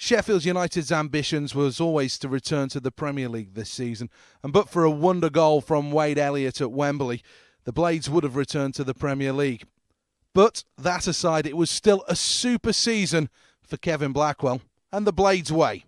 Sheffield United's ambitions was always to return to the Premier League this season, and but for a wonder goal from Wade Elliott at Wembley, the Blades would have returned to the Premier League. But that aside, it was still a super season for Kevin Blackwell and the Blades way.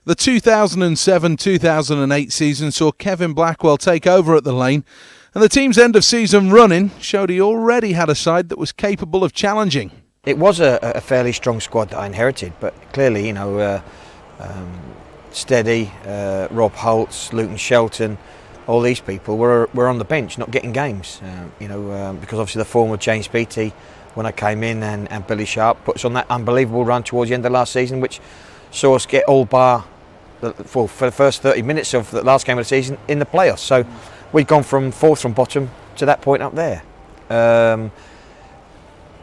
The 2007-2008 season saw Kevin Blackwell take over at the Lane, and the team's end-of-season run-in showed he already had a side that was capable of challenging. It was a fairly strong squad that I inherited, but clearly, Steady, Rob Holtz, Luton Shelton, all these people were on the bench, not getting games. Because obviously the form of James Beattie when I came in and Billy Sharp put us on that unbelievable run towards the end of last season, which saw us get all bar for the first 30 minutes of the last game of the season in the playoffs. So we'd gone from fourth from bottom to that point up there.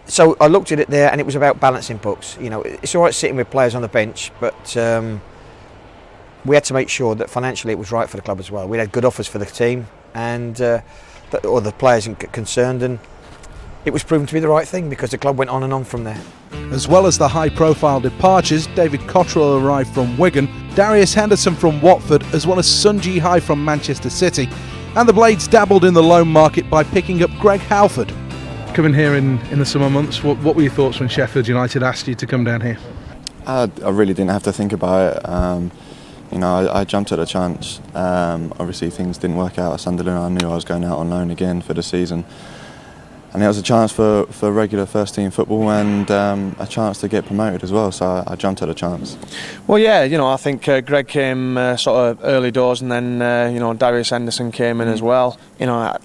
So I looked at it there, and it was about balancing books. It's all right sitting with players on the bench, but we had to make sure that financially it was right for the club as well. We had good offers for the team and or the players concerned, and it was proven to be the right thing because the club went on and on from there. As well as the high-profile departures, David Cottrell arrived from Wigan, Darius Henderson from Watford, as well as Sun Ji Hai from Manchester City. And the Blades dabbled in the loan market by picking up Greg Halford. Coming here in the summer months, what were your thoughts when Sheffield United asked you to come down here? I really didn't have to think about it. I jumped at a chance. Obviously things didn't work out at Sunderland. I knew I was going out on loan again for the season. And it was a chance for regular first team football and a chance to get promoted as well, so I jumped at a chance. Well, yeah, I think Greg came sort of early doors, and then Darius Henderson came in as well. I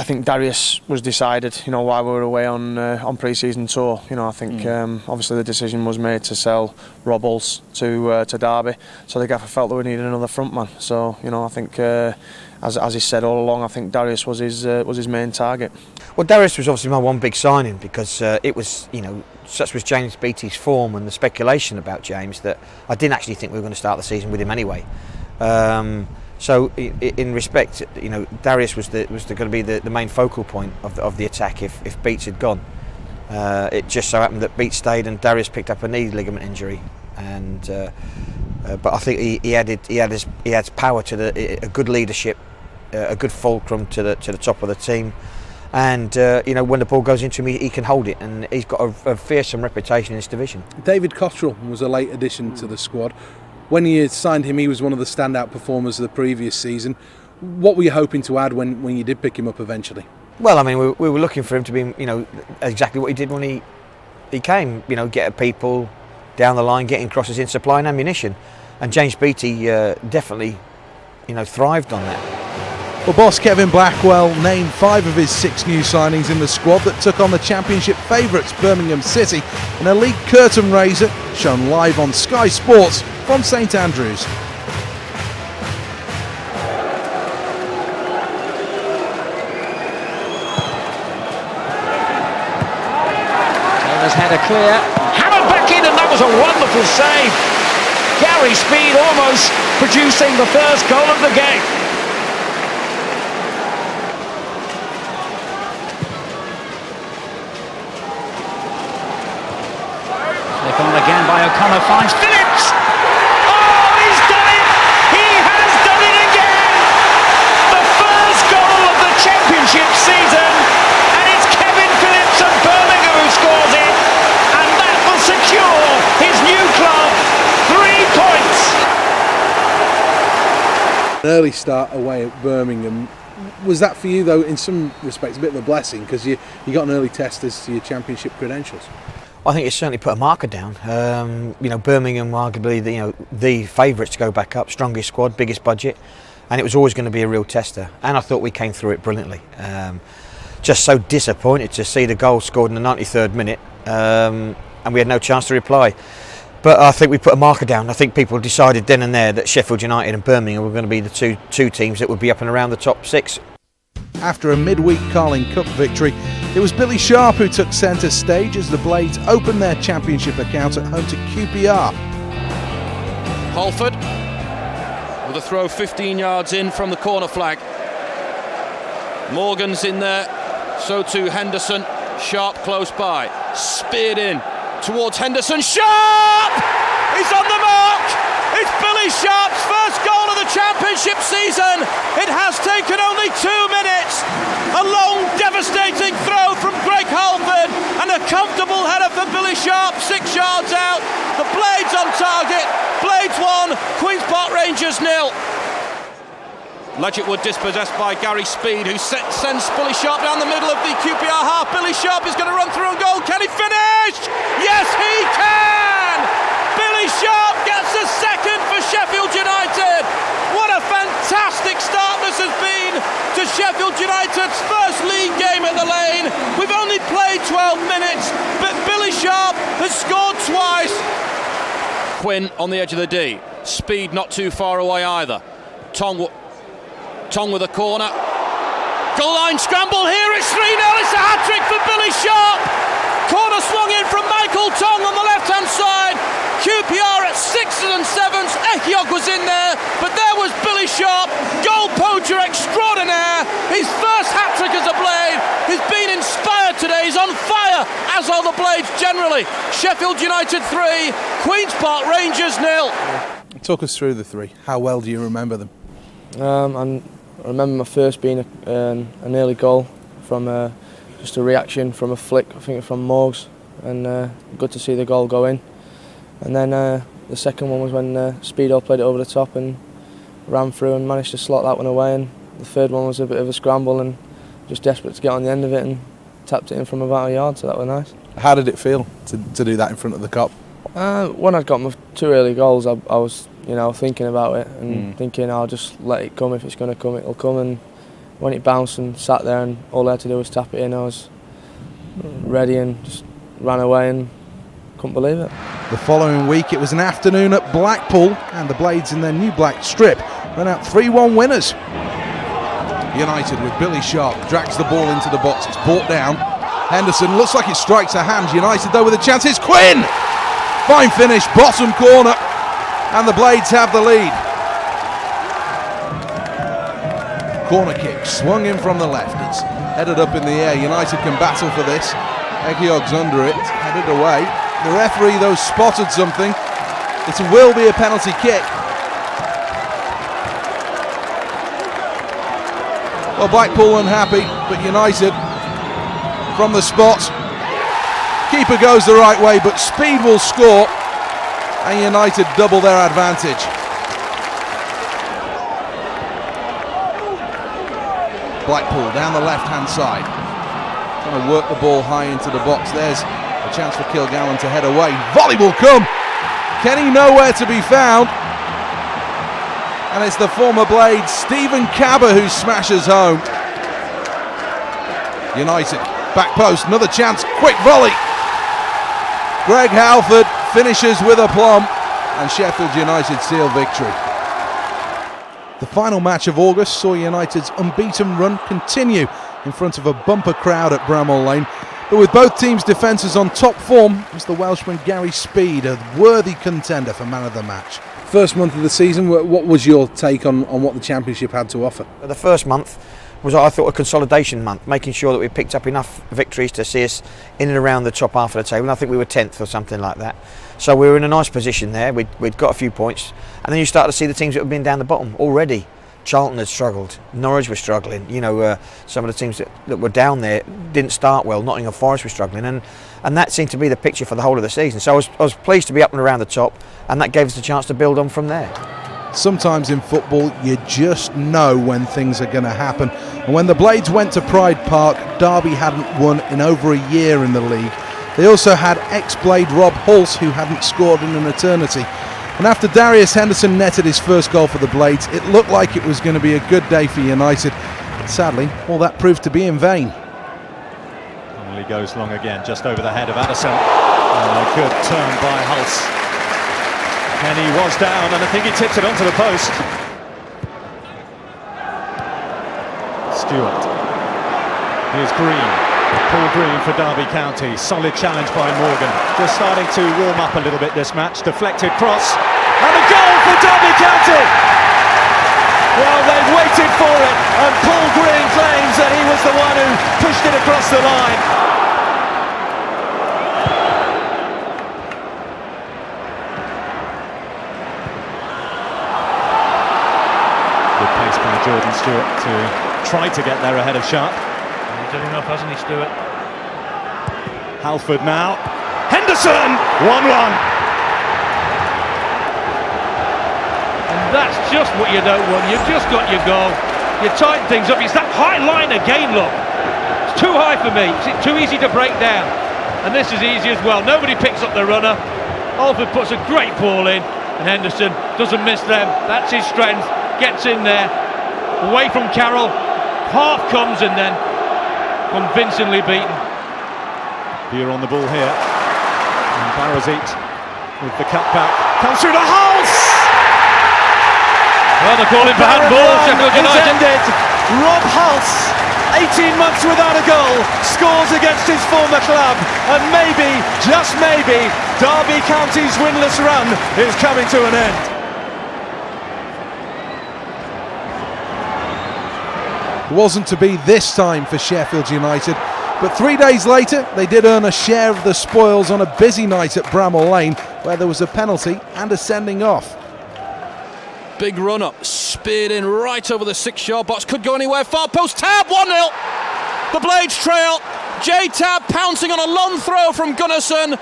think Darius was decided, while we were away on pre-season tour. I think obviously the decision was made to sell Rob Hulse to Derby, so the gaffer felt that we needed another frontman. So I think as he said all along, I think Darius was his main target. Well, Darius was obviously my one big signing because it was, such was James Beattie's form and the speculation about James that I didn't actually think we were going to start the season with him anyway. So in respect, Darius was going to be the main focal point of the attack if Beats had gone. It just so happened that Beats stayed and Darius picked up a knee ligament injury, and but I think he adds power to a good leadership, a good fulcrum to the top of the team. And when the ball goes into him, he can hold it, and he's got a fearsome reputation in this division. David Cottrell was a late addition to the squad. When you signed him, he was one of the standout performers of the previous season. What were you hoping to add when you did pick him up eventually? Well, I mean, we were looking for him to be, exactly what he did when he came. Get at people down the line, getting crosses in, supplying ammunition, and James Beattie definitely, thrived on that. Well, boss Kevin Blackwell named 5 of his 6 new signings in the squad that took on the Championship favourites Birmingham City in a league curtain raiser shown live on Sky Sports from St Andrews. Taylor's had a clear, hammered back in, and that was a wonderful save. Gary Speed almost producing the first goal of the game. On again by O'Connor, finds Phillips. Oh, he's done it! He has done it again! The first goal of the Championship season, and it's Kevin Phillips of Birmingham who scores it, and that will secure his new club 3 points. An early start away at Birmingham. Was that for you, though, in some respects, a bit of a blessing because you got an early test as to your Championship credentials? I think it's certainly put a marker down. Birmingham were arguably the favourites to go back up, strongest squad, biggest budget, and it was always going to be a real tester. And I thought we came through it brilliantly. just so disappointed to see the goal scored in the 93rd minute, and we had no chance to reply. But I think we put a marker down. I think people decided then and there that Sheffield United and Birmingham were going to be the two teams that would be up and around the top 6. After a midweek Carling Cup victory, it was Billy Sharp who took centre stage as the Blades opened their championship account at home to QPR. Halford with a throw 15 yards in from the corner flag. Morgan's in there, so too Henderson. Sharp close by, speared in towards Henderson. Sharp! He's on the mark! It's Billy Sharp's first goal of the championship season. It has taken only 2 minutes. A long, devastating throw from Greg Halford and a comfortable header for Billy Sharp, 6 yards out. The Blades on target. Blades 1, Queen's Park Rangers 0. Ledgetwood dispossessed by Gary Speed, who sends Billy Sharp down the middle of the QPR half. Billy Sharp is going to run through and goal. Can he finish? Yes, he can! Billy Sharp gets a second for Sheffield United. What a fantastic start this has been to Sheffield United's first league game at the Lane. We've only played 12 minutes, but Billy Sharp has scored twice. Quinn on the edge of the D. Speed not too far away either. Tong with a corner. Goal line scramble here. It's 3-0. It's a hat-trick for Billy Sharp. Corner swung in from Michael Tong on the left-hand side. QPR at 6s and 7s. Echiog was in there, but there was Billy Sharp. Goal poacher extraordinaire. His first hat-trick as a Blade. He's been inspired today. He's on fire, as are the Blades generally. Sheffield United 3, Queen's Park Rangers 0. Talk us through the 3. How well do you remember them? I remember my first being an early goal from just a reaction from a flick, I think from Morgs, and good to see the goal go in. And then the second one was when Speedo played it over the top and ran through and managed to slot that one away. And the third one was a bit of a scramble and just desperate to get on the end of it and tapped it in from about a yard, so that was nice. How did it feel to do that in front of the Kop? When I'd got my 2 early goals, I was thinking about it and thinking I'll just let it come. If it's going to come, it'll come. And when it bounced and sat there and all I had to do was tap it in, I was ready and just ran away and couldn't believe it. The following week it was an afternoon at Blackpool and the Blades in their new black strip ran out 3-1 winners. United with Billy Sharp drags the ball into the box. It's brought down. Henderson looks like it strikes a hand. United though with a chance. It's Quinn! Fine finish, bottom corner. And the Blades have the lead. Corner kick swung in from the left. It's headed up in the air. United can battle for this. Egiog's under it, headed away. The referee though spotted something. It will be a penalty kick. Well, Blackpool unhappy, but United from the spot. Keeper goes the right way, but Speed will score. And United double their advantage. Blackpool down the left-hand side. Trying to work the ball high into the box. There's a chance for Kilgallen to head away. Volley will come. Kenny nowhere to be found. And it's the former Blade, Stephen Cabba, who smashes home. United, back post, another chance. Quick volley. Greg Halford finishes with aplomb and Sheffield United seal victory. The final match of August saw United's unbeaten run continue in front of a bumper crowd at Bramall Lane. But with both teams' defences on top form, was the Welshman Gary Speed a worthy contender for man of the match. First month of the season, what was your take on what the Championship had to offer? The first month was, I thought, a consolidation month, making sure that we picked up enough victories to see us in and around the top half of the table. And I think we were 10th or something like that. So we were in a nice position there. We'd got a few points. And then you start to see the teams that have been down the bottom already. Charlton had struggled, Norwich was struggling, some of the teams that were down there didn't start well. Nottingham Forest was struggling, and that seemed to be the picture for the whole of the season. So I was pleased to be up and around the top, and that gave us a chance to build on from there. Sometimes in football you just know when things are going to happen, and when the Blades went to Pride Park, Derby hadn't won in over a year in the league. They also had ex-Blade Rob Hulse, who hadn't scored in an eternity. And after Darius Henderson netted his first goal for the Blades, it looked like it was going to be a good day for United. But sadly, all that proved to be in vain. Finally goes long again, just over the head of Addison. And a good turn by Hulse. Kenny was down, and I think he tipped it onto the post. Stewart. Here's Green. Paul Green for Derby County. Solid challenge by Morgan. Just starting to warm up a little bit this match. Deflected cross. And a goal for Derby County! Well, they've waited for it, and Paul Green claims that he was the one who pushed it across the line. Good pace by Jordan Stewart to try to get there ahead of Sharp. He's done enough, hasn't he, Stewart? Halford now. Henderson! 1-1. That's just what you don't want. You've just got your goal. You tighten things up. It's that high line again, look. It's too high for me. It's too easy to break down. And this is easy as well. Nobody picks up the runner. Alford puts a great ball in, and Henderson doesn't miss them. That's his strength. Gets in there. Away from Carroll. Half comes and then convincingly beaten. Here on the ball here. And Barazit with the cutback. Comes through the Hulse! Well, they're calling for handball. Sheffield United. Ended. Rob Hulse, 18 months without a goal, scores against his former club, and maybe, just maybe, Derby County's winless run is coming to an end. It wasn't to be this time for Sheffield United, but 3 days later they did earn a share of the spoils on a busy night at Bramall Lane, where there was a penalty and a sending off. Big run up, speared in right over the 6-yard box, could go anywhere. Far post, Tab 1-0. The Blades trail. J Tab pouncing on a long throw from Gunnarsson.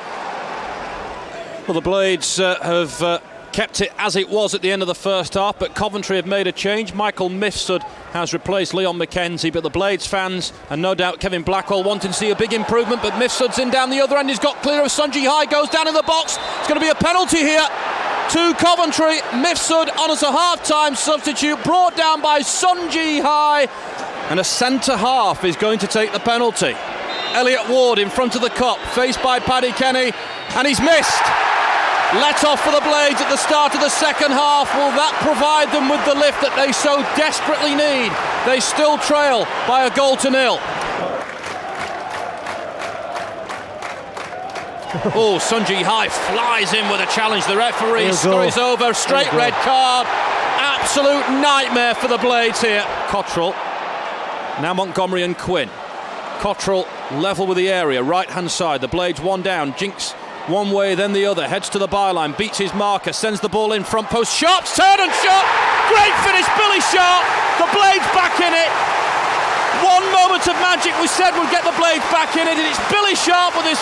Well, the Blades have kept it as it was at the end of the first half, but Coventry have made a change. Michael Mifsud has replaced Leon McKenzie, but the Blades fans, and no doubt Kevin Blackwell, wanting to see a big improvement, but Mifsud's in down the other end. He's got clear of Sunji High, goes down in the box. It's going to be a penalty here to Coventry. Mifsud on as a half-time substitute, brought down by Sunji High, and a centre half is going to take the penalty. Elliot Ward in front of the cup, faced by Paddy Kenny, and he's missed. Let off for the Blades at the start of the second half. Will that provide them with the lift that they so desperately need? They still trail by 1-0. Oh, Sunji High flies in with a challenge. The referee scurries over. Straight red card. Absolute nightmare for the Blades here. Cottrell. Now Montgomery and Quinn. Cottrell level with the area. Right hand side. The Blades one down. Jinks one way, then the other. Heads to the byline. Beats his marker. Sends the ball in front post. Sharp's turn and shot. Great finish, Billy Sharp. The Blades back in it. One moment of magic we said would get the Blades back in it, and it's Billy Sharp with his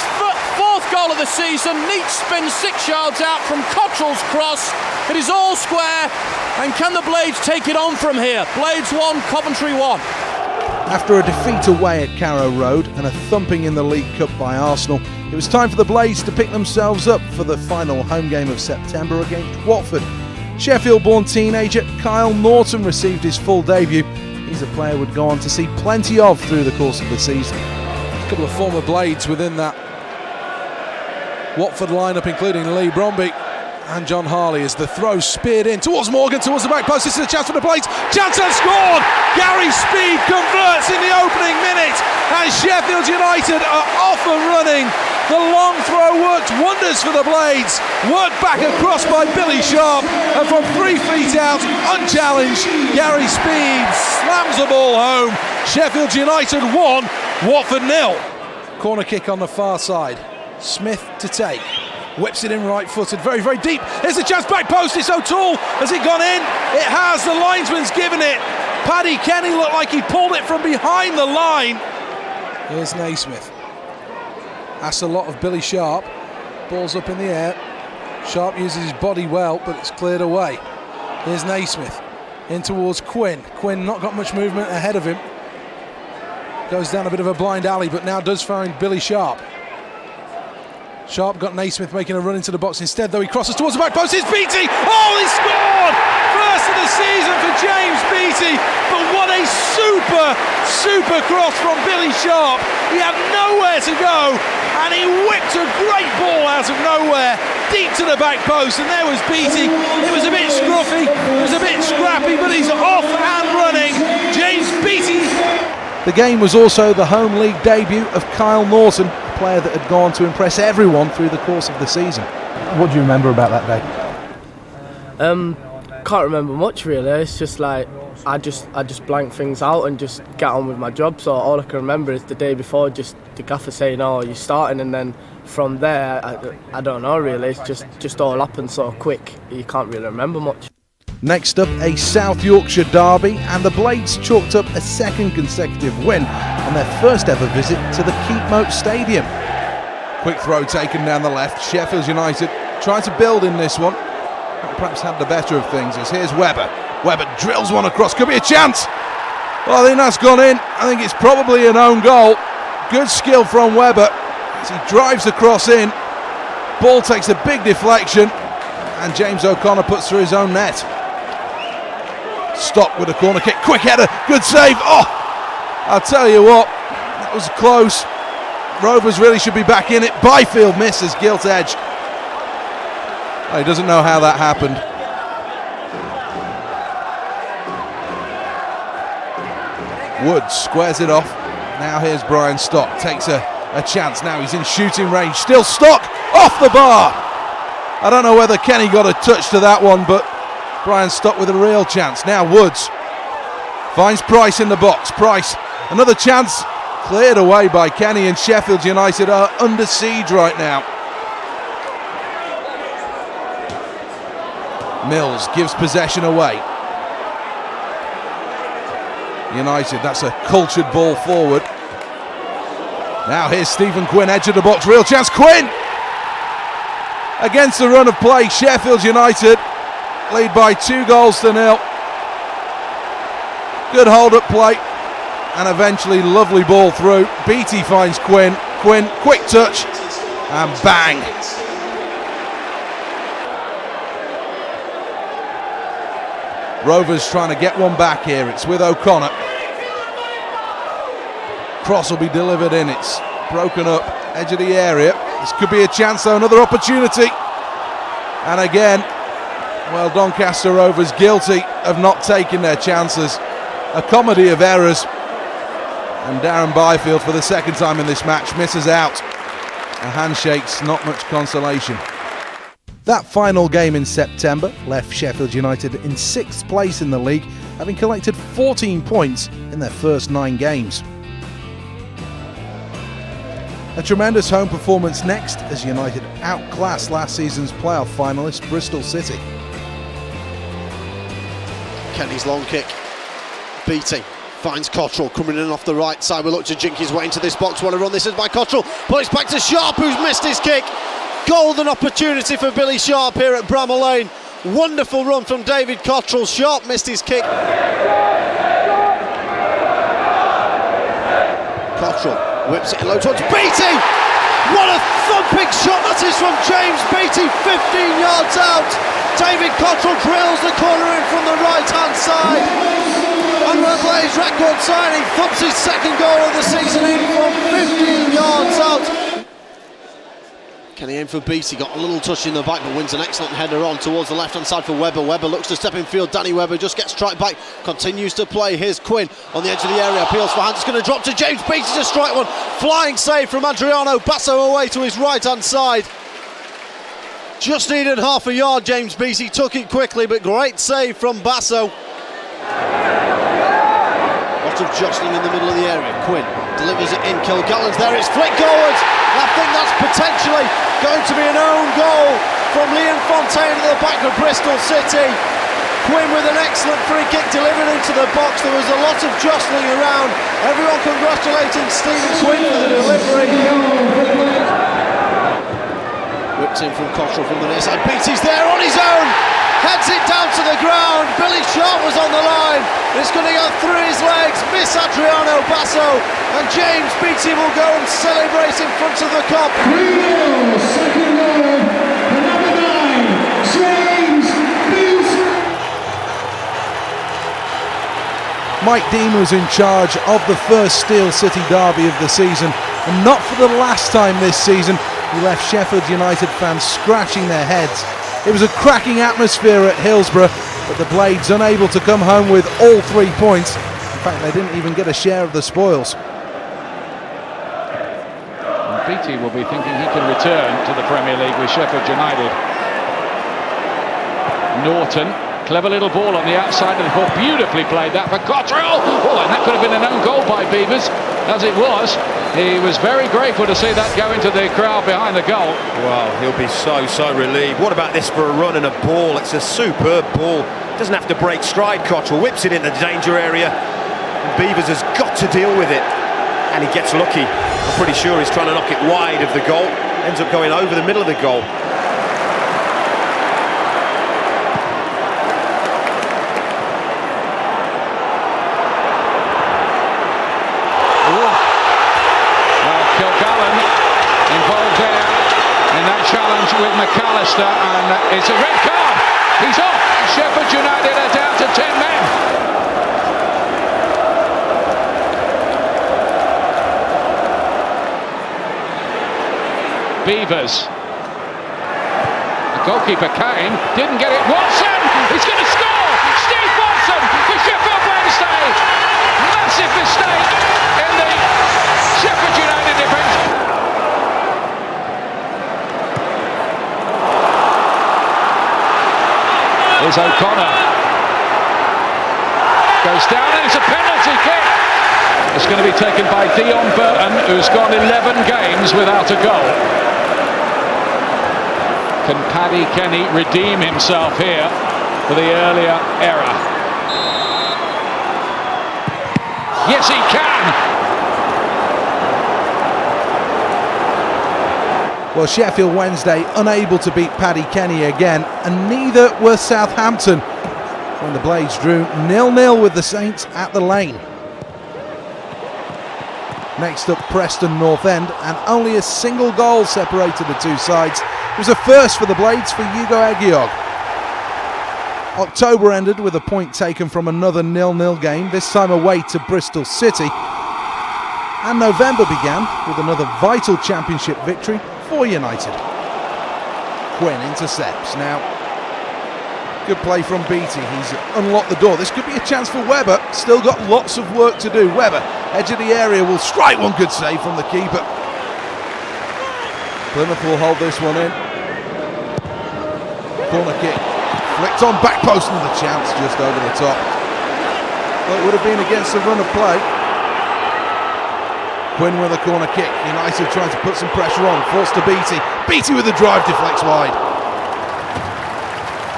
fourth goal of the season. Neat spin 6 yards out from Cottrell's cross. It is all square, and can the Blades take it on from here? Blades 1, Coventry 1. After a defeat away at Carrow Road and a thumping in the League Cup by Arsenal, it was time for the Blades to pick themselves up for the final home game of September against Watford. Sheffield-born teenager Kyle Norton received his full debut. He's a player would go on to see plenty of through the course of the season. A couple of former Blades within that Watford lineup, including Lee Bromby and John Harley, as the throw speared in towards Morgan, towards the back post. This is a chance for the Blades. Chance and scored! Gary Speed converts in the opening minute, and Sheffield United are off and running. The long throw worked wonders for the Blades. Worked back across by Billy Sharp, and from 3 feet out, unchallenged, Gary Speed slams the ball home. Sheffield United 1, Watford 0. Corner kick on the far side. Smith to take. Whips it in right-footed, very, very deep. Here's a chance, back post, it's O'Toole. Has it gone in? It has, the linesman's given it. Paddy Kenny looked like he pulled it from behind the line. Here's Naismith. That's a lot of Billy Sharp. Ball's up in the air. Sharp uses his body well, but it's cleared away. Here's Naismith. In towards Quinn. Quinn not got much movement ahead of him. Goes down a bit of a blind alley, but now does find Billy Sharp. Sharp got Naismith making a run into the box instead, though he crosses towards the back post. It's Beattie! Oh, he scored! First of the season for James Beattie, but what a super cross from Billy Sharp. He had nowhere to go, and he whipped a great ball out of nowhere, deep to the back post, and there was Beattie. It was a bit scruffy, it was a bit scrappy, but he's off and running. James Beattie. The game was also the home league debut of Kyle Norton, a player that had gone to impress everyone through the course of the season. What do you remember about that day? Can't remember much really. It's just like I just blank things out and just get on with my job. So all I can remember is the day before, just the gaffer saying, "Oh, you're starting," and then from there, I don't know really. It's just all happened so quick. You can't really remember much. Next up, a South Yorkshire derby, and the Blades chalked up a second consecutive win on their first ever visit to the Keepmoat Stadium. Quick throw taken down the left. Sheffield United tried to build in this one, perhaps had the better of things, as here's Webber. Webber drills one across, could be a chance. Well, I think that's gone in. I think it's probably an own goal. Good skill from Webber as he drives the cross in. Ball takes a big deflection, and James O'Connor puts through his own net. Stock with a corner kick, quick header, good save. Oh, I'll tell you what, that was close. Rovers really should be back in it. Byfield misses gilt edge. Oh, he doesn't know how that happened. Woods squares it off. Now here's Brian Stock, takes a chance. Now he's in shooting range. Still Stock, off the bar. I don't know whether Kenny got a touch to that one, but Brian Stock with a real chance. Now Woods finds Price in the box. Price, another chance, cleared away by Kenny, and Sheffield United are under siege right now. Mills gives possession away. United, that's a cultured ball forward. Now here's Stephen Quinn, edge of the box, real chance. Quinn! Against the run of play, Sheffield United lead by 2-0. Good hold-up play, and eventually lovely ball through. Beattie finds Quinn. Quinn, quick touch, and bang. Rovers trying to get one back here. It's with O'Connor. Cross will be delivered in. It's broken up, edge of the area. This could be a chance though, another opportunity. And again, well, Doncaster Rovers guilty of not taking their chances. A comedy of errors. And Darren Byfield, for the second time in this match, misses out. A handshake's not much consolation. That final game in September left Sheffield United in 6th place in the league, having collected 14 points in their first 9 games. A tremendous home performance next as United outclassed last season's playoff finalist Bristol City. Kenny's long kick. Beattie finds Cottrell coming in off the right side. We'll look to jink his way into this box. What a run this is by Cottrell. But it's back to Sharp, who's missed his kick. Golden opportunity for Billy Sharp here at Bramall Lane. Wonderful run from David Cottrell. Sharp missed his kick. Cottrell whips it in low towards Beattie. What a thumping shot that is from James Beattie, 15 yards out. David Cottrell drills the corner in from the right hand side. And the Blaze record signing thumps his second goal of the season in from 15 yards out. Kenny aim for Beattie, got a little touch in the back but wins an excellent header on towards the left hand side for Webber. Webber looks to step in field. Danny Webber just gets strike back, continues to play. Here's Quinn on the edge of the area, appeals for hands. It's going to drop to James Beattie to strike one. Flying save from Adriano Basso away to his right hand side. Just needed half a yard. James Beattie took it quickly, but great save from Basso. Lot of jostling in the middle of the area. Quinn delivers it in. Kilgallen's there. It's flicked goalwards. I think that's potentially going to be an own goal from Liam Fontaine at the back of Bristol City. Quinn with an excellent free kick delivered into the box. There was a lot of jostling around. Everyone congratulating Stephen Quinn for the delivery. Whipped in from Cottrell from the near side. Beattie's there on his own. Heads it down to the ground. Billy Sharp was on the line. It's going to go through his legs. Miss Adriano Basso. And James Beattie will go and celebrate in front of the Kop. Mike Dean was in charge of the first Steel City derby of the season, and not for the last time this season, he left Sheffield United fans scratching their heads. It was a cracking atmosphere at Hillsborough, but the Blades unable to come home with all 3 points. In fact, they didn't even get a share of the spoils. And Beattie will be thinking he can return to the Premier League with Sheffield United. Norton, clever little ball on the outside of the ball, beautifully played that for Cottrell. Oh, and that could have been an own goal by Beavers. As it was, he was very grateful to see that go into the crowd behind the goal. Well, he'll be so relieved. What about this for a run and a ball? It's a superb ball. Doesn't have to break stride. Cottrell whips it in the danger area. And Beavers has got to deal with it. And he gets lucky. I'm pretty sure he's trying to knock it wide of the goal. Ends up going over the middle of the goal. Challenge with McAllister, and it's a red card. He's off. Sheffield United are down to 10 men. Beavers. The goalkeeper came, didn't get it. Watson! He's going to score! Steve Watson for Sheffield Wednesday. Massive mistake in the Sheffield United defence. Here's O'Connor. Goes down and it's a penalty kick. It's going to be taken by Dion Burton, who's gone 11 games without a goal. Can Paddy Kenny redeem himself here for the earlier error? Yes, he can! Well, Sheffield Wednesday unable to beat Paddy Kenny again, and neither were Southampton when the Blades drew 0-0 with the Saints at the Lane. Next up, Preston North End, and only a single goal separated the two sides. It was a first for the Blades for Hugo Aguiog. October ended with a point taken from another 0-0 game, this time away to Bristol City. And November began with another vital championship victory for United. Quinn intercepts. Now, good play from Beattie. He's unlocked the door. This could be a chance for Webber. Still got lots of work to do. Webber, edge of the area, will strike one good save from the keeper. Plymouth will hold this one in. Corner kick. Flicked on back post, another chance just over the top. Well, it would have been against the run of play. Quinn with a corner kick. United trying to put some pressure on. Forced to Beattie. Beattie with the drive, deflects wide.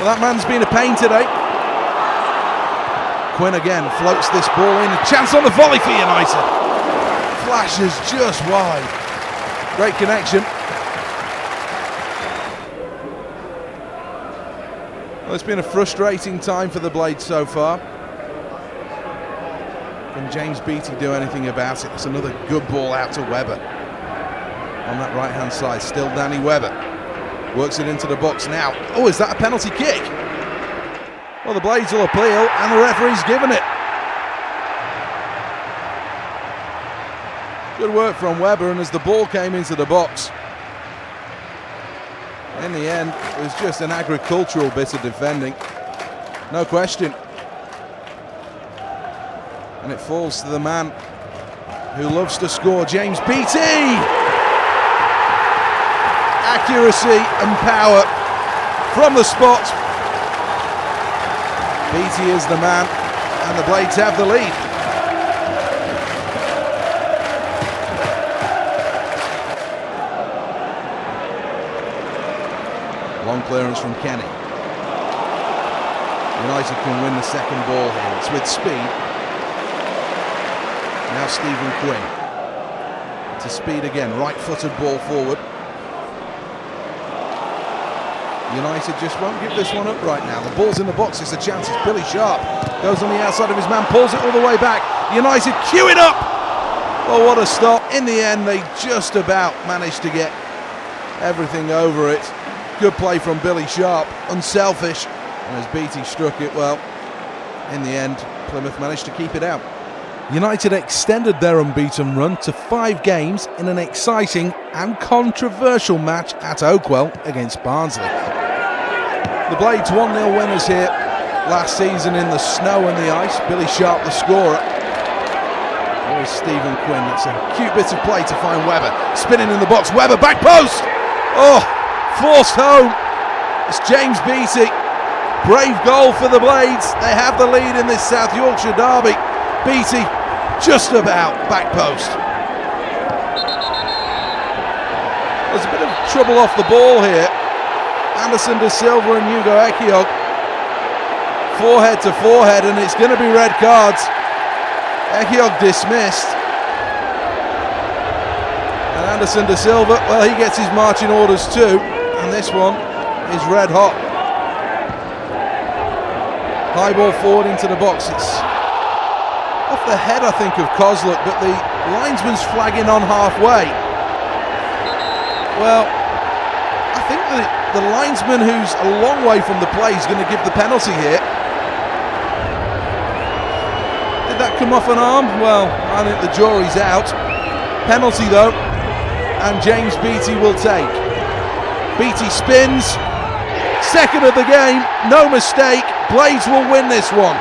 Well, that man's been a pain today. Quinn again floats this ball in. A chance on the volley for United. Flashes just wide. Great connection. Well, it's been a frustrating time for the Blades so far. Can James Beattie do anything about it? It's another good ball out to Webber. On that right hand side, still Danny Webber. Works it into the box now. Oh, is that a penalty kick? Well, the Blades will appeal and the referee's given it. Good work from Webber, and as the ball came into the box, in the end, it was just an agricultural bit of defending. No question. And it falls to the man who loves to score, James Beattie! Accuracy and power from the spot. Beattie is the man, and the Blades have the lead. Long clearance from Kenny. United can win the second ball here. It's with speed. Now Stephen Quinn. To speed again, right-footed ball forward. United just won't give this one up right now. The ball's in the box, it's a chance. It's Billy Sharp. Goes on the outside of his man, pulls it all the way back. United queue it up! Oh, what a stop. In the end, they just about managed to get everything over it. Good play from Billy Sharp, unselfish. And as Beattie struck it, well, In the end, Plymouth managed to keep it out. United extended their unbeaten run to 5 games in an exciting and controversial match at Oakwell against Barnsley. The Blades 1-0 winners here last season in the snow and the ice. Billy Sharp the scorer. Here's Stephen Quinn. That's a cute bit of play to find Webber. Spinning in the box. Webber back post. Oh, forced home. It's James Beattie. Brave goal for the Blades. They have the lead in this South Yorkshire derby. Beattie just about back post. There's a bit of trouble off the ball here. Anderson De Silva and Hugo Ekiog. Forehead to forehead, and it's going to be red cards. Ekiog dismissed. And Anderson De Silva, well, he gets his marching orders too. And this one is red hot. High ball forward into the box. It's off the head, I think, of Kozluk, but the linesman's flagging on halfway. Well, I think the linesman, who's a long way from the play, is going to give the penalty here. Did that come off an arm? Well, I think the jury's out. Penalty though, and James Beattie will take. Beattie spins. Second of the game, no mistake. Blades will win this one.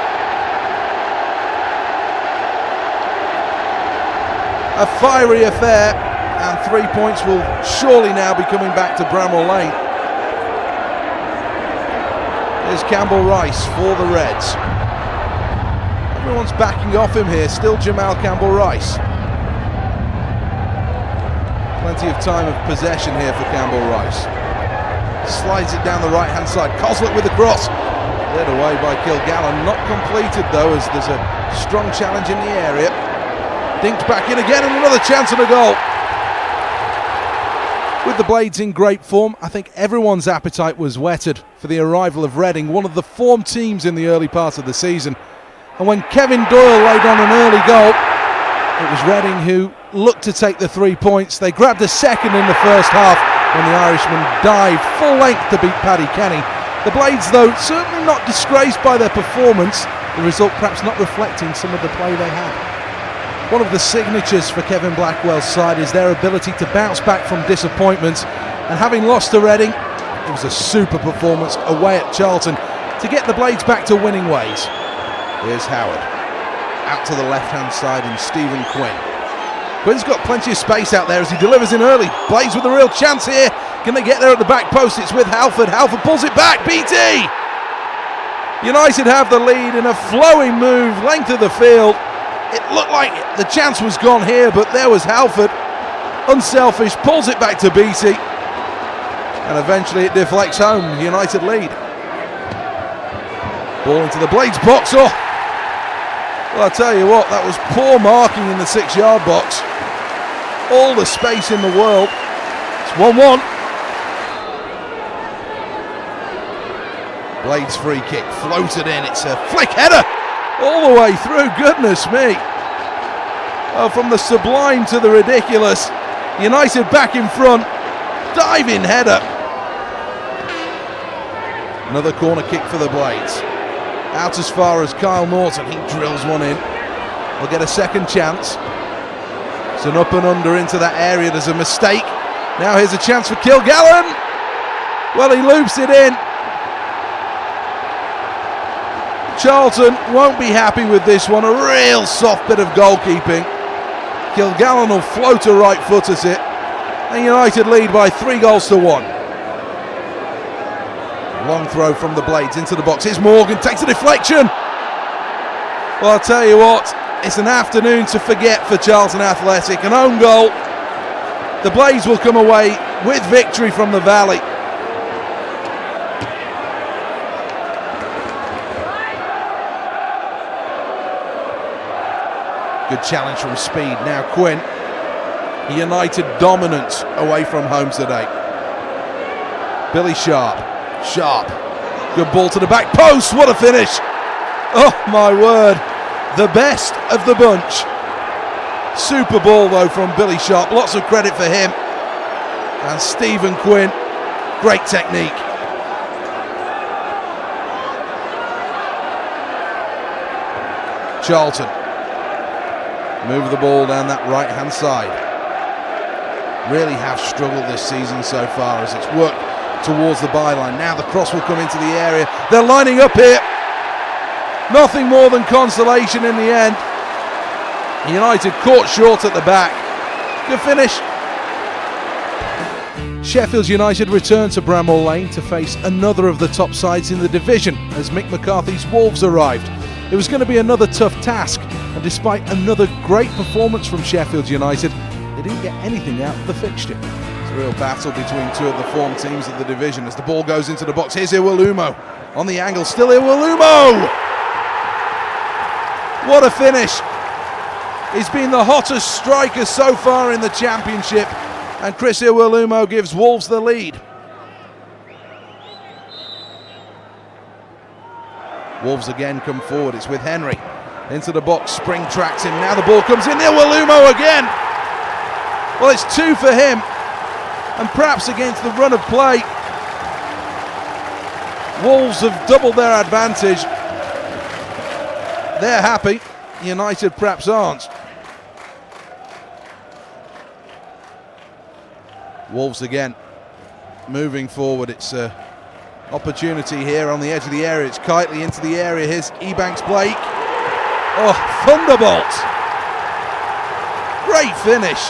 A fiery affair, and 3 points will surely now be coming back to Bramwell Lane. Here's Campbell Rice for the Reds. Everyone's backing off him here, still Jamal Campbell Rice. Plenty of time of possession here for Campbell Rice. Slides it down the right hand side. Kozluk with the cross. Led away by Kilgallen. Not completed though, as there's a strong challenge in the area. Dinked back in again, and another chance and a goal. With the Blades in great form, I think everyone's appetite was whetted for the arrival of Reading, one of the form teams in the early part of the season. And when Kevin Doyle laid on an early goal, it was Reading who looked to take the 3 points. They grabbed a second in the first half when the Irishman dived full length to beat Paddy Kenny. The Blades, though, certainly not disgraced by their performance, the result perhaps not reflecting some of the play they had. One of the signatures for Kevin Blackwell's side is their ability to bounce back from disappointment, and having lost to Reading, it was a super performance away at Charlton to get the Blades back to winning ways. Here's Howard, out to the left-hand side, and Stephen Quinn. Quinn's got plenty of space out there as he delivers in early. Blades with a real chance here. Can they get there at the back post? It's with Halford. Halford pulls it back. BT! United have the lead in a flowing move, length of the field. It looked like the chance was gone here, but there was Halford. Unselfish, pulls it back to Beattie. And eventually it deflects home. United lead. Ball into the Blades box. Oh! Well, I'll tell you what, that was poor marking in the 6-yard box. All the space in the world. It's 1-1. Blades free kick, floated in. It's a flick header all the way through. Goodness me. Oh, from the sublime to the ridiculous. United back in front. Diving header. Another corner kick for the Blades. Out as far as Kyle Norton. He drills one in. They'll get a second chance. It's an up and under into that area. There's a mistake. Now here's a chance for Kilgallen. Well, he loops it in. Charlton won't be happy with this one. A real soft bit of goalkeeping. Kilgallen will float a right foot at it. And United lead by 3-1. Long throw from the Blades into the box. Here's Morgan, takes a deflection. Well, I'll tell you what, it's an afternoon to forget for Charlton Athletic. An own goal. The Blades will come away with victory from the Valley. Good challenge from Speed. Now Quinn. United dominant away from home today. Billy Sharp. Sharp. Good ball to the back post. What a finish. Oh my word. The best of the bunch. Super ball though from Billy Sharp. Lots of credit for him. And Stephen Quinn. Great technique. Charlton. Move the ball down that right-hand side. Really have struggled this season so far as it's worked towards the byline. Now the cross will come into the area. They're lining up here. Nothing more than consolation in the end. United caught short at the back. Good finish. Sheffield United return to Bramall Lane to face another of the top sides in the division as Mick McCarthy's Wolves arrived. It was going to be another tough task, and despite another great performance from Sheffield United, they didn't get anything out of the fixture. It's a real battle between two of the form teams of the division as the ball goes into the box. Here's Iwelumo on the angle, still Iwelumo! What a finish! He's been the hottest striker so far in the Championship, and Chris Iwelumo gives Wolves the lead. Wolves again come forward. It's with Henry into the box. Spring tracks him. Now the ball comes in. Iwelumo again. Well, it's two for him, and perhaps against the run of play, Wolves have doubled their advantage. They're happy. United perhaps aren't. Wolves again moving forward. It's an opportunity here on the edge of the area. It's Kitely into the area. Here's Ebanks-Blake. Oh, thunderbolt! Great finish.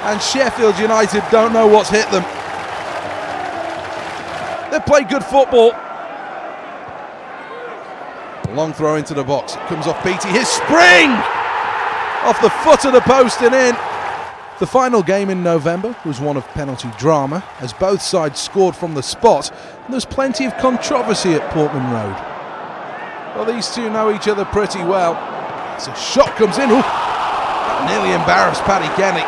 And Sheffield United don't know what's hit them. They've played good football. Long throw into the box. It comes off Beattie. His spring! Off the foot of the post and in. The final game in November was one of penalty drama as both sides scored from the spot, and there's plenty of controversy at Portman Road. Well, these two know each other pretty well. As a shot comes in. Ooh, that nearly embarrassed Paddy Kenny.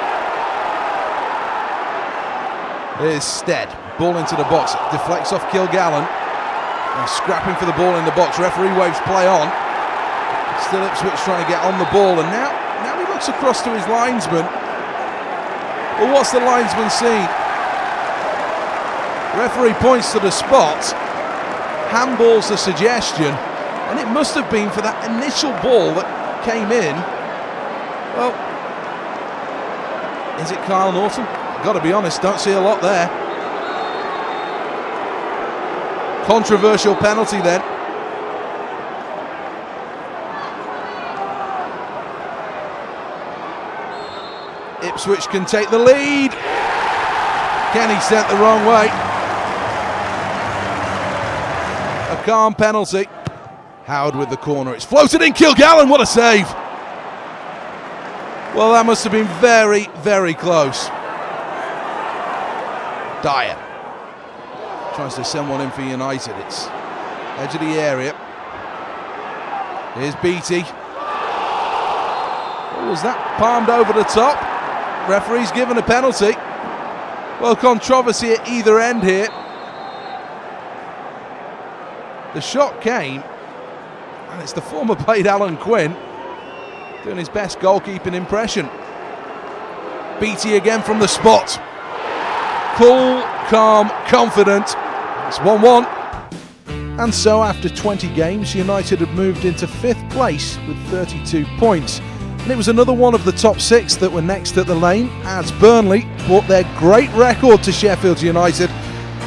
Here's Stead. Ball into the box. Deflects off Kilgallen. And scrapping for the ball in the box. Referee waves play on. Still Ipswich trying to get on the ball, and now he looks across to his linesman. Well, what's the linesman seen? Referee points to the spot, handballs the suggestion, and it must have been for that initial ball that came in. Well, is it Kyle Norton? Got to be honest, don't see a lot there. Controversial penalty then. Ipswich can take the lead. Kenny sent the wrong way. A calm penalty. Howard with the corner. It's floated in. Kilgallen, what a save. Well, that must have been very, very close. Dyer tries to send one in for United. It's edge of the area. Here's Beattie. Oh, was that palmed over the top? Referee's given a penalty. Well, controversy at either end here. The shot came, and it's the former played Alan Quinn doing his best goalkeeping impression. Beattie again from the spot. Cool, calm, confident. It's 1-1. And so after 20 games, United had moved into 5th place with 32 points. And it was another one of the top 6 that were next at the lane as Burnley brought their great record to Sheffield United.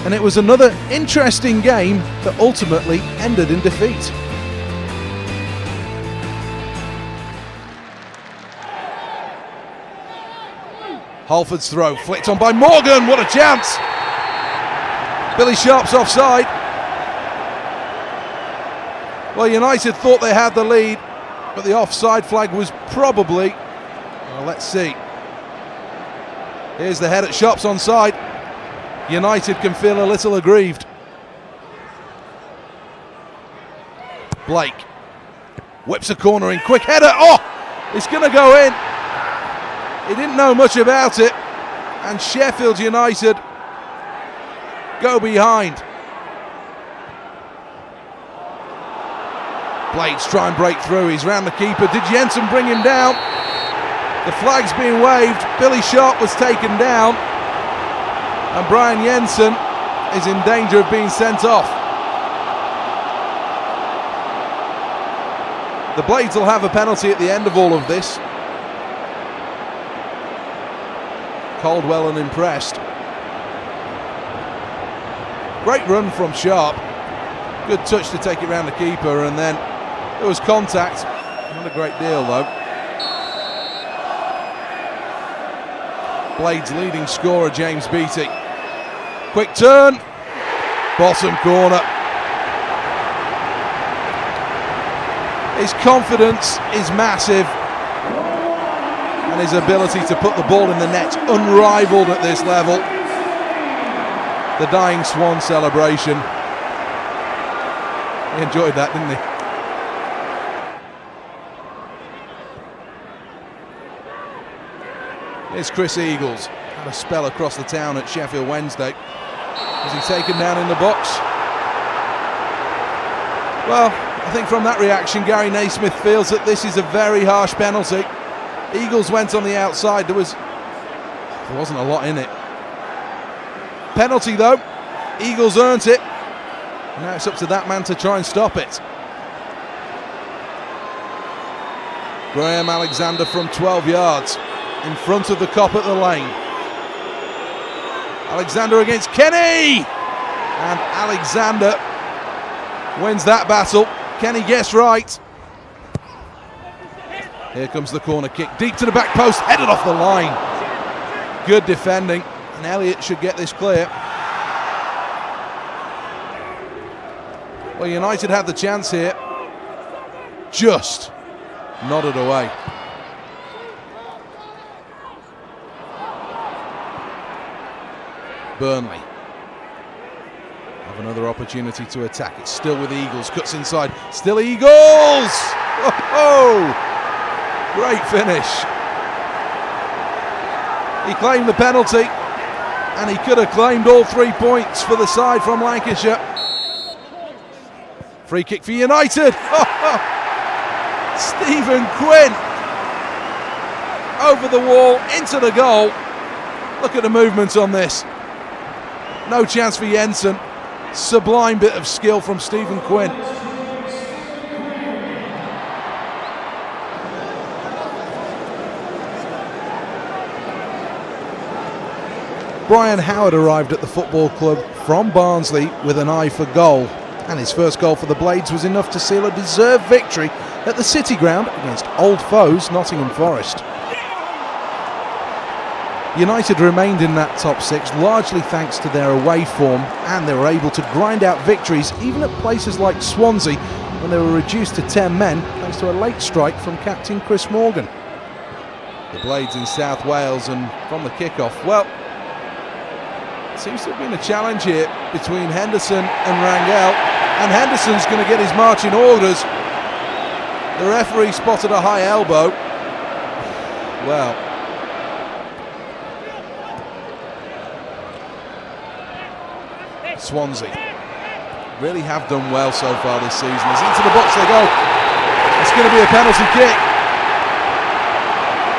And it was another interesting game that ultimately ended in defeat. Halford's throw, flicked on by Morgan, what a chance! Billy Sharp's offside. Well, United thought they had the lead, but the offside flag was probably, well, let's see. Here's the head at Sharp's onside. United can feel a little aggrieved. Blake whips a corner in, quick header, oh! It's going to go in. He didn't know much about it, and Sheffield United go behind. Blades try and break through, he's round the keeper. Did Jensen bring him down? The flag's being waved. Billy Sharp was taken down, and Brian Jensen is in danger of being sent off. The Blades will have a penalty at the end of all of this. Caldwell unimpressed. Great run from Sharp. Good touch to take it round the keeper, and then there was contact. Not a great deal though. Blades leading scorer James Beattie. Quick turn. Bottom corner. His confidence is massive, and his ability to put the ball in the net unrivaled at this level. The Dying Swan celebration. He enjoyed that, didn't he? Here's Chris Eagles. Had a spell across the town at Sheffield Wednesday. Was he taken down in the box? Well, I think from that reaction, Gary Naismith feels that this is a very harsh penalty. Eagles went on the outside. There wasn't a lot in it. Penalty though. Eagles earned it. And now it's up to that man to try and stop it. Graham Alexander from 12 yards in front of the Kop at the lane. Alexander against Kenny, and Alexander wins that battle. Kenny gets right. Here comes the corner kick, deep to the back post, headed off the line. Good defending, and Elliott should get this clear. Well, United had the chance here, just nodded away. Burnley have another opportunity to attack. It's still with Eagles, cuts inside, still Eagles! Oh, great finish. He claimed the penalty, and he could have claimed all 3 points for the side from Lancashire. Free kick for United. Stephen Quinn over the wall into the goal. Look at the movement on this. No chance for Jensen. Sublime bit of skill from Stephen Quinn. Brian Howard arrived at the football club from Barnsley with an eye for goal, and his first goal for the Blades was enough to seal a deserved victory at the City Ground against old foes Nottingham Forest. United remained in that top six largely thanks to their away form, and they were able to grind out victories even at places like Swansea when they were reduced to 10 men thanks to a late strike from captain Chris Morgan. The Blades in South Wales, and from the kickoff, well, it seems to have been a challenge here between Henderson and Rangel, and Henderson's going to get his marching orders. The referee spotted a high elbow. Well, Swansea really have done well so far this season. As into the box they go. It's going to be a penalty kick.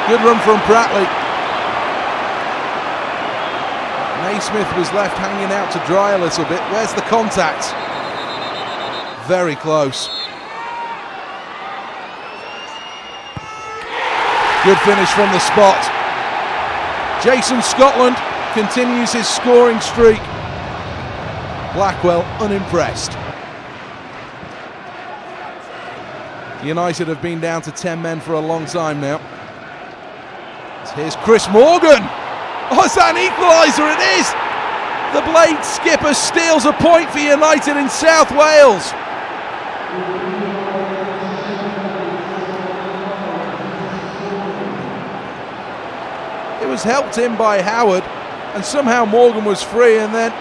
Good run from Pratley. Naismith was left hanging out to dry a little bit. Where's the contact? Very close. Good finish from the spot. Jason Scotland continues his scoring streak. Blackwell unimpressed. United have been down to 10 men for a long time now. Here's Chris Morgan. Oh, is that an equaliser? It is! The Blade skipper steals a point for United in South Wales. It was helped in by Howard, and somehow Morgan was free, and then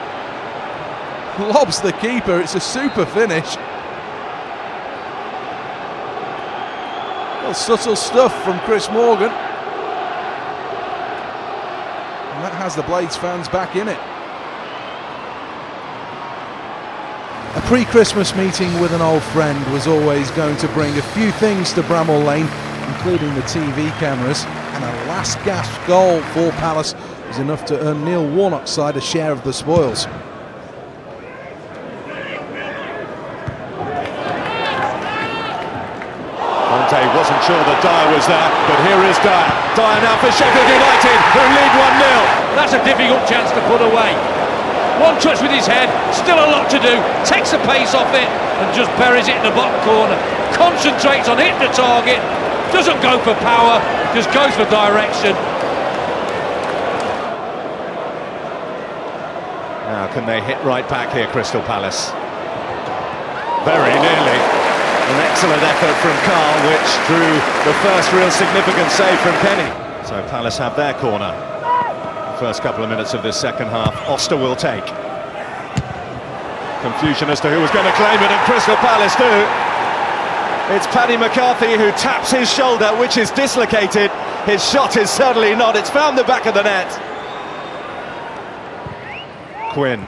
lobs the keeper. It's a super finish. Well, subtle stuff from Chris Morgan. And that has the Blades fans back in it. A pre-Christmas meeting with an old friend was always going to bring a few things to Bramall Lane, including the TV cameras, and a last gasp goal for Palace was enough to earn Neil Warnock's side a share of the spoils. Conte wasn't sure that Dyer was there, but here is Dyer. Dyer now for Sheffield United, who lead 1-0. That's a difficult chance to put away. One touch with his head, still a lot to do, takes the pace off it and just buries it in the bottom corner. Concentrates on hitting the target, doesn't go for power, just goes for direction. Now can they hit right back here, Crystal Palace? Very nearly. An excellent effort from Carl, which drew the first real significant save from Kenny. So Palace have their corner. First couple of minutes of this second half, Oster will take. Confusion as to who was going to claim it, and Crystal Palace do. It's Paddy McCarthy who taps his shoulder, which is dislocated. His shot is certainly not. It's found the back of the net. Quinn.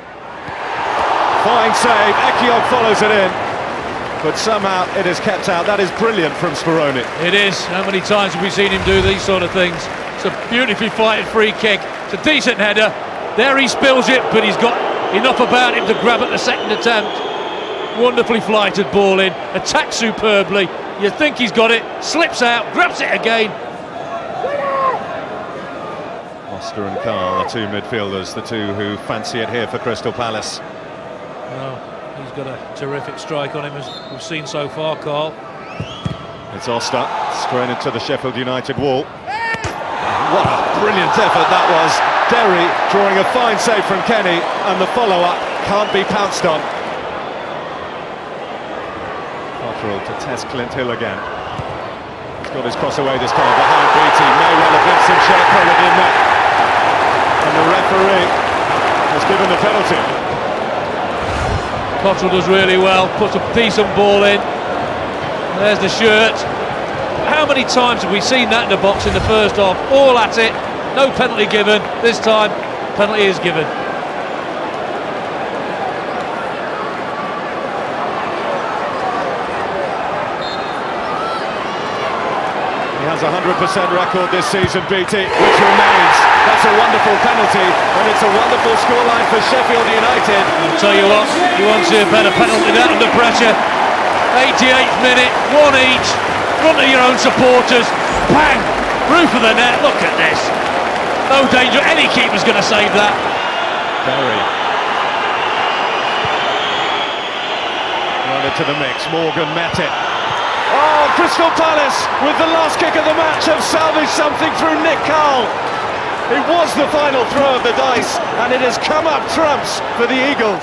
Fine save. Ekiog follows it in. But somehow it is kept out. That is brilliant from Speroni. It is. How many times have we seen him do these sort of things? It's a beautifully flighted free kick. It's a decent header. There he spills it, but he's got enough about him to grab at the second attempt. Wonderfully flighted ball in, attacked superbly. You think he's got it, slips out, grabs it again. Oster and Carl, the two midfielders, the two who fancy it here for Crystal Palace. Well, he's got a terrific strike on him, as we've seen so far, Carl. It's Oster, straight into the Sheffield United wall. What a brilliant effort that was. Derry drawing a fine save from Kenny, and the follow-up can't be pounced on. Cottrell to test Clint Hill again. He's got his cross away this time behind Beattie. May well have been some shot quality in that. And the referee has given the penalty. Cottrell does really well, puts a decent ball in. There's the shirt. How many times have we seen that in the box in the first half? All at it, no penalty given. This time, penalty is given. He has a 100% record this season, Beattie, which remains. That's a wonderful penalty, and it's a wonderful scoreline for Sheffield United. I'll tell you what, you won't see a better penalty than that under pressure. 88th minute, one each, front of your own supporters, bang, roof of the net. Look at this. No danger, any keeper's going to save that. Derry. Right into the mix, Morgan met it. Oh, Crystal Palace with the last kick of the match have salvaged something through Nick Carl. It was the final throw of the dice, and it has come up trumps for the Eagles.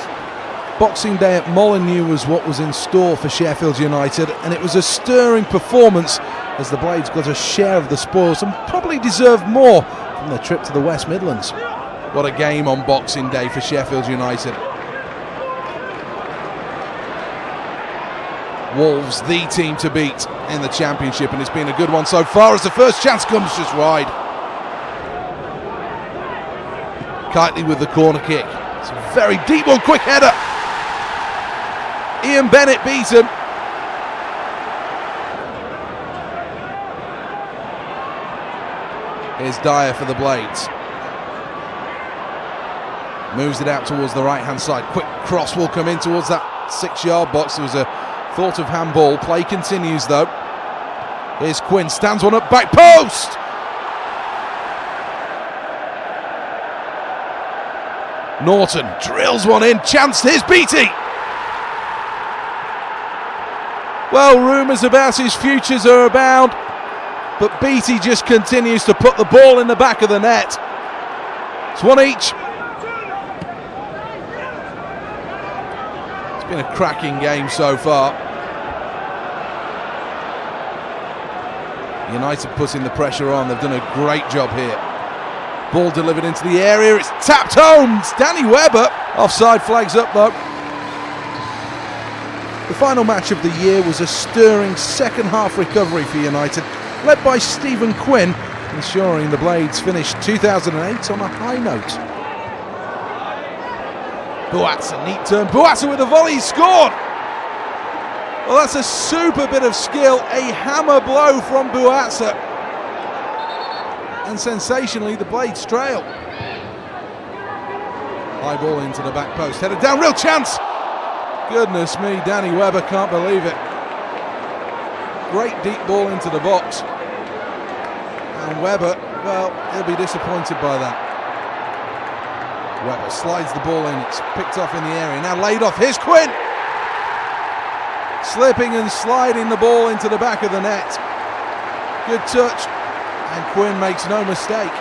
Boxing Day at Molineux was what was in store for Sheffield United, and it was a stirring performance as the Blades got a share of the spoils and probably deserved more from their trip to the West Midlands. What a game on Boxing Day for Sheffield United. Wolves, the team to beat in the Championship, and it's been a good one so far as the first chance comes just wide. Kitely with the corner kick. It's a very deep one, quick header. Ian Bennett beaten. Here's Dyer for the Blades. Moves it out towards the right hand side. Quick cross will come in towards that 6-yard box. There was a thought of handball. Play continues though. Here's Quinn, stands one up, back post! Norton drills one in, chance, here's Beattie! Well, rumours about his futures are abound, but Beattie just continues to put the ball in the back of the net. It's one each. It's been a cracking game so far. United putting the pressure on, they've done a great job here. Ball delivered into the area, it's tapped home, it's Danny Webber. Offside flags up though. The final match of the year was a stirring second half recovery for United, led by Stephen Quinn, ensuring the Blades finished 2008 on a high note. Buatsa, neat turn, Buatsa with a volley, scored! Well, that's a super bit of skill, a hammer blow from Buatsa. And sensationally, the Blades trail. High ball into the back post, headed down, real chance! Goodness me, Danny Webber can't believe it. great deep ball into the box. And Webber, well, he'll be disappointed by that. Webber slides the ball in, it's picked off in the area, now laid off, here's Quinn! Slipping and sliding the ball into the back of the net. Good touch, and Quinn makes no mistake.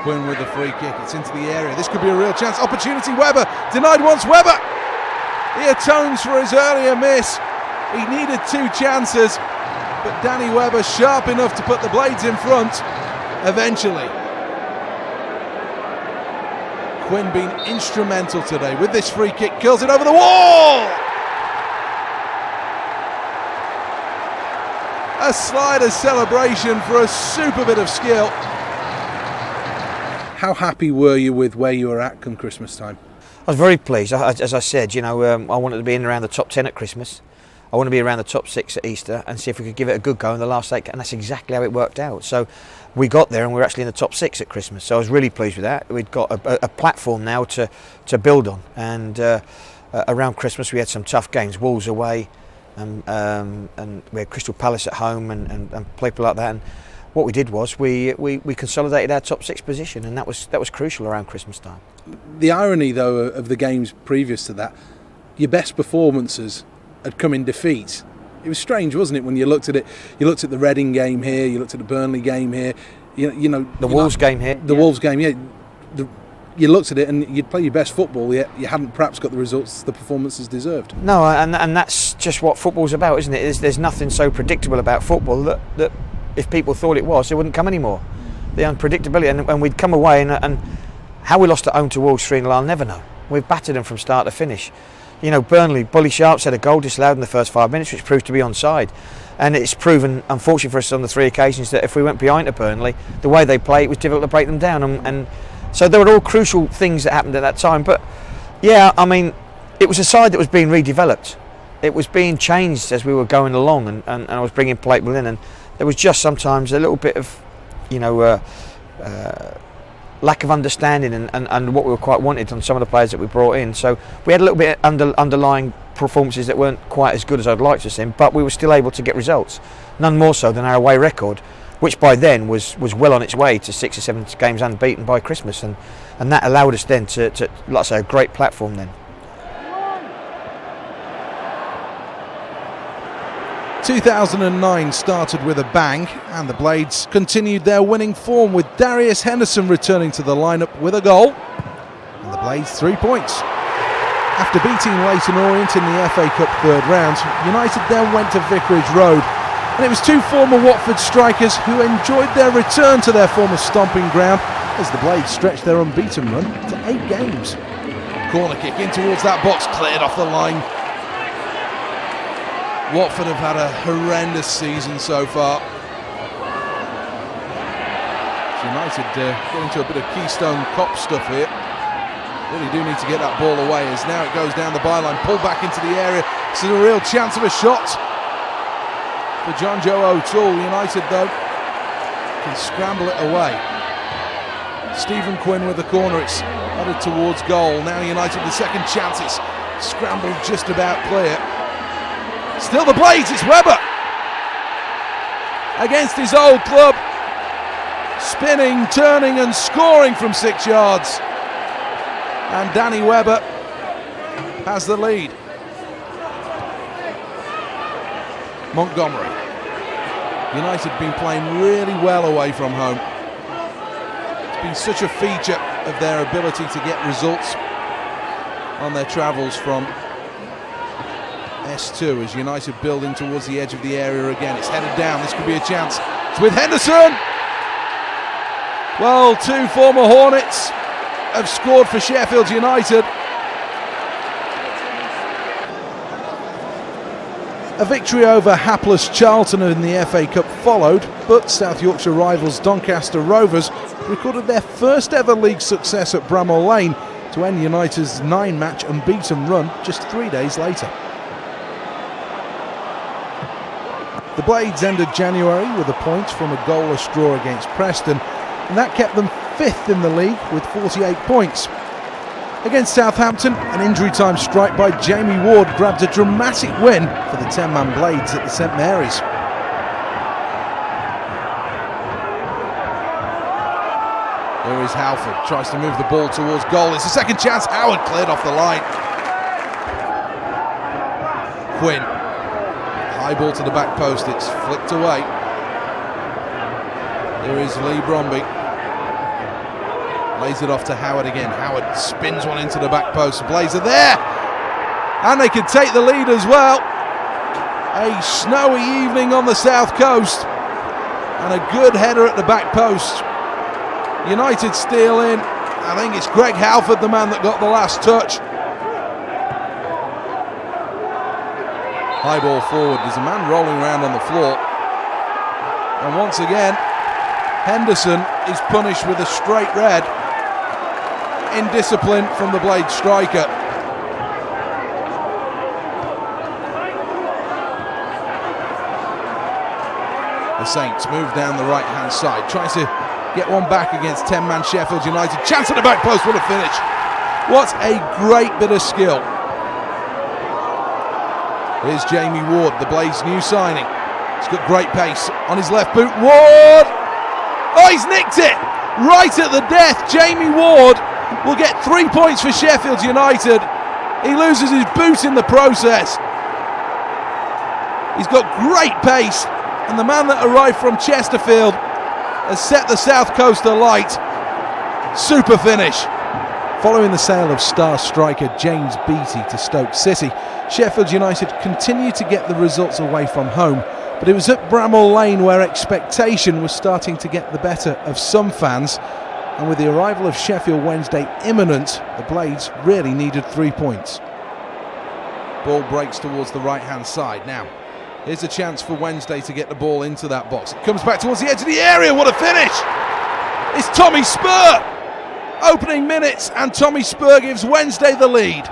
Quinn with the free kick, it's into the area, this could be a real chance, opportunity, Webber, denied once, Webber! He atones for his earlier miss. He needed 2 chances, but Danny Webber sharp enough to put the Blades in front eventually. Quinn being instrumental today with this free kick, curls it over the wall! A slider celebration for a super bit of skill. How happy were you with where you were at come Christmas time? I was very pleased. As I said, I wanted to be in around the top 10 at Christmas. I want to be around the top 6 at Easter and see if we could give it a good go in the last 8, and that's exactly how it worked out. So we got there and we were actually in the top 6 at Christmas. So I was really pleased with that. We'd got a platform now to build on, and around Christmas we had some tough games, Wolves away, and we had Crystal Palace at home and people like that. And what we did was we consolidated our top 6 position, and that was crucial around Christmas time. The irony, though, of the games previous to that, your best performances had come in defeat. It was strange, wasn't it, when you looked at it? You looked at the Reading game here, you looked at the Burnley game here, the Wolves game here. The Wolves game, yeah. You looked at it and you'd play your best football, yet you hadn't perhaps got the results the performances deserved. No, and that's just what football's about, isn't it? There's nothing so predictable about football that if people thought it was, it wouldn't come anymore. The unpredictability, and we'd come away and how we lost at home to Wolves 3-0, I'll never know. We've battered them from start to finish. Burnley, Bully Sharps had a goal disallowed in the first 5 minutes, which proved to be onside. And it's proven, unfortunately for us on the 3 occasions, that if we went behind to Burnley, the way they play, it was difficult to break them down. And so there were all crucial things that happened at that time. But yeah, it was a side that was being redeveloped. It was being changed as we were going along, and I was bringing people in, and there was just sometimes a little bit of, lack of understanding and what we were quite wanted on some of the players that we brought in. So we had a little bit of underlying performances that weren't quite as good as I'd like to see, but we were still able to get results. None more so than our away record, which by then was well on its way to 6 or 7 games unbeaten by Christmas, and that allowed us then to like I say, a great platform then. 2009 started with a bang, and the Blades continued their winning form with Darius Henderson returning to the lineup with a goal, and the Blades 3 points. After beating Leyton Orient in the FA Cup 3rd round, United then went to Vicarage Road, and it was 2 former Watford strikers who enjoyed their return to their former stomping ground as the Blades stretched their unbeaten run to 8 games. Corner kick in towards that box, cleared off the line. Watford have had a horrendous season so far. United getting to a bit of Keystone Cop stuff here. Really do need to get that ball away, as now it goes down the byline, pulled back into the area. This is a real chance of a shot for John Joe O'Toole. United, though, can scramble it away. Stephen Quinn with the corner, it's headed towards goal. Now United with the second chance, it's scrambled just about clear. Still the Blades, it's Webber against his old club, spinning, turning and scoring from 6 yards, and Danny Webber has the lead. Montgomery. United been playing really well away from home. It's been such a feature of their ability to get results on their travels from S2 as United building towards the edge of the area again. It's headed down, this could be a chance. It's with Henderson! Well, 2 former Hornets have scored for Sheffield United. A victory over hapless Charlton in the FA Cup followed, but South Yorkshire rivals Doncaster Rovers recorded their first ever league success at Bramall Lane to end United's 9-match unbeaten run just 3 days later. The Blades ended January with a point from a goalless draw against Preston, and that kept them 5th in the league with 48 points. Against Southampton, an injury time strike by Jamie Ward grabbed a dramatic win for the 10-man Blades at the St Mary's. Here is Halford, tries to move the ball towards goal. It's a second chance. Howard cleared off the line. Quinn, high ball to the back post. It's flicked away. Here is Lee Bromby. Lays it off to Howard again. Howard spins one into the back post. Blades are there, and they can take the lead as well. A snowy evening on the south coast, and a good header at the back post. United steal in. I think it's Greg Halford, the man that got the last touch. High ball forward. There's a man rolling around on the floor. And once again, Henderson is punished with a straight red. Indiscipline from the Blade striker. The Saints move down the right hand side, tries to get one back against 10-man Sheffield United. Chance at the back post, what a finish. What a great bit of skill. Here's Jamie Ward, the Blades' new signing. He's got great pace on his left boot. Ward! Oh, he's nicked it! Right at the death. Jamie Ward will get 3 points for Sheffield United. He loses his boot in the process. He's got great pace, and the man that arrived from Chesterfield has set the South Coast alight. Super finish. Following the sale of star striker James Beattie to Stoke City, Sheffield United continued to get the results away from home, but it was at Bramall Lane where expectation was starting to get the better of some fans, and with the arrival of Sheffield Wednesday imminent, the Blades really needed 3 points. Ball breaks towards the right hand side. Now here's a chance for Wednesday to get the ball into that box. It comes back towards the edge of the area. What a finish! It's Tommy Spur! Opening minutes, and Tommy Spur gives Wednesday the lead.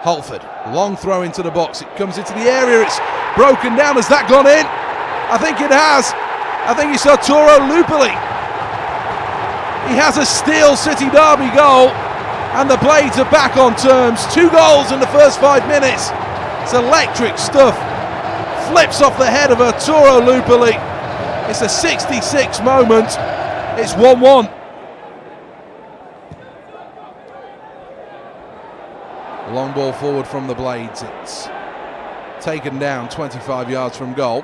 Holford, long throw into the box. It comes into the area. It's broken down. Has that gone in? I think it has. I think it's Arturo Lupoli. He has a Steel City derby goal, and the Blades are back on terms. 2 goals in the first 5 minutes. It's electric stuff. Flips off the head of Arturo Lupoli. It's a 66 moment. It's 1-1. Long ball forward from the Blades. It's taken down 25 yards from goal.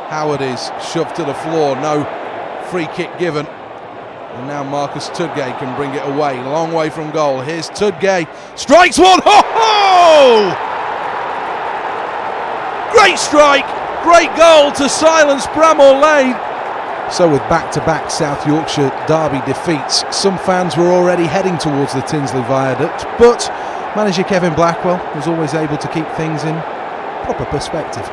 Howard is shoved to the floor. No free kick given. And now Marcus Tudgay can bring it away. Long way from goal. Here's Tudgay. Strikes one. Ho-ho! Great strike. Great goal to silence Bramall Lane. So with back-to-back South Yorkshire derby defeats, some fans were already heading towards the Tinsley Viaduct, but manager Kevin Blackwell was always able to keep things in proper perspective.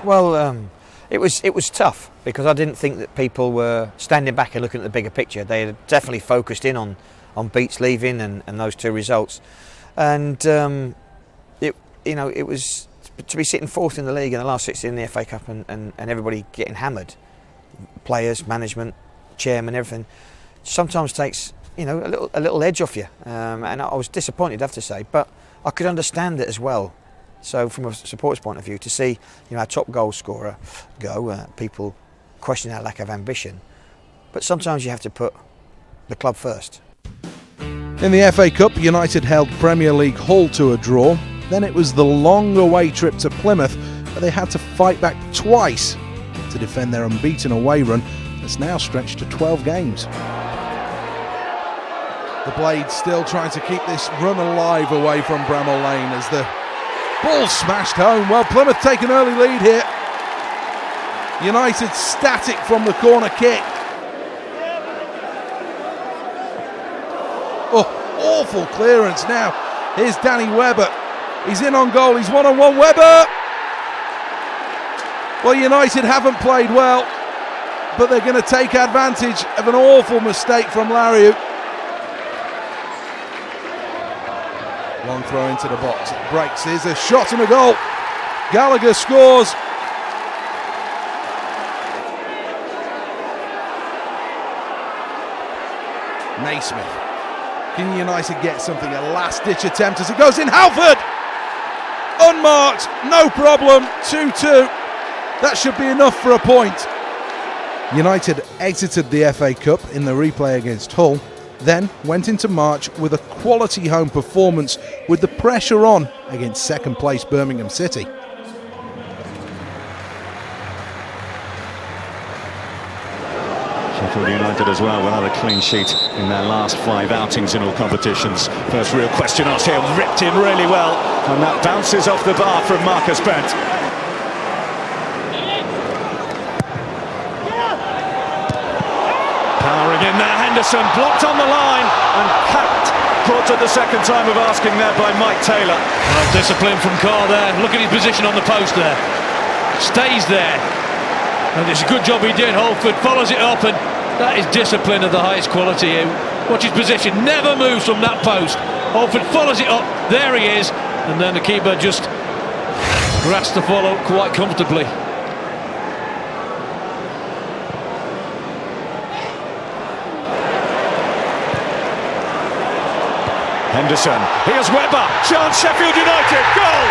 Well, it was tough because I didn't think that people were standing back and looking at the bigger picture. They had definitely focused in on Beats leaving and those 2 results, and it was to be sitting 4th in the league in the last 16 in the FA Cup and everybody getting hammered. Players, management, chairman, everything sometimes takes a little edge off you, and I was disappointed, I have to say, but I could understand it as well. So from a supporter's point of view, to see our top goal scorer go, people question our lack of ambition, but sometimes you have to put the club first. In the FA Cup, United held Premier League Hull to a draw. Then it was the long away trip to Plymouth, where they had to fight back twice to defend their unbeaten away run that's now stretched to 12 games. The Blades still trying to keep this run alive away from Bramall Lane as the ball smashed home. Well, Plymouth take an early lead here. United static from the corner kick. Oh, awful clearance now. Here's Danny Webber. He's in on goal. He's one-on-one. Webber! Well, United haven't played well, but they're going to take advantage of an awful mistake from Lariu. Long throw into the box. It breaks. Here's a shot and a goal. Gallagher scores. Naismith. Can United get something? A last-ditch attempt as it goes in. Halford! Unmarked, no problem. 2-2. That should be enough for a point. United exited the FA Cup in the replay against Hull, then went into March with a quality home performance with the pressure on against second place Birmingham City. Sheffield United as well without a clean sheet in their last 5 outings in all competitions. First real question asked here, ripped in really well, and that bounces off the bar from Marcus Bent. Powering in there, Henderson blocked on the line and capped. Caught at the second time of asking there by Mike Taylor. Well, discipline from Carr there. Look at his position on the post there. Stays there. And it's a good job he did. Holford follows it up, and that is discipline of the highest quality. Watch his position, never moves from that post. Holford follows it up, there he is, and then the keeper just grasps the follow quite comfortably. Henderson, here's Webber, chance Sheffield United, goal!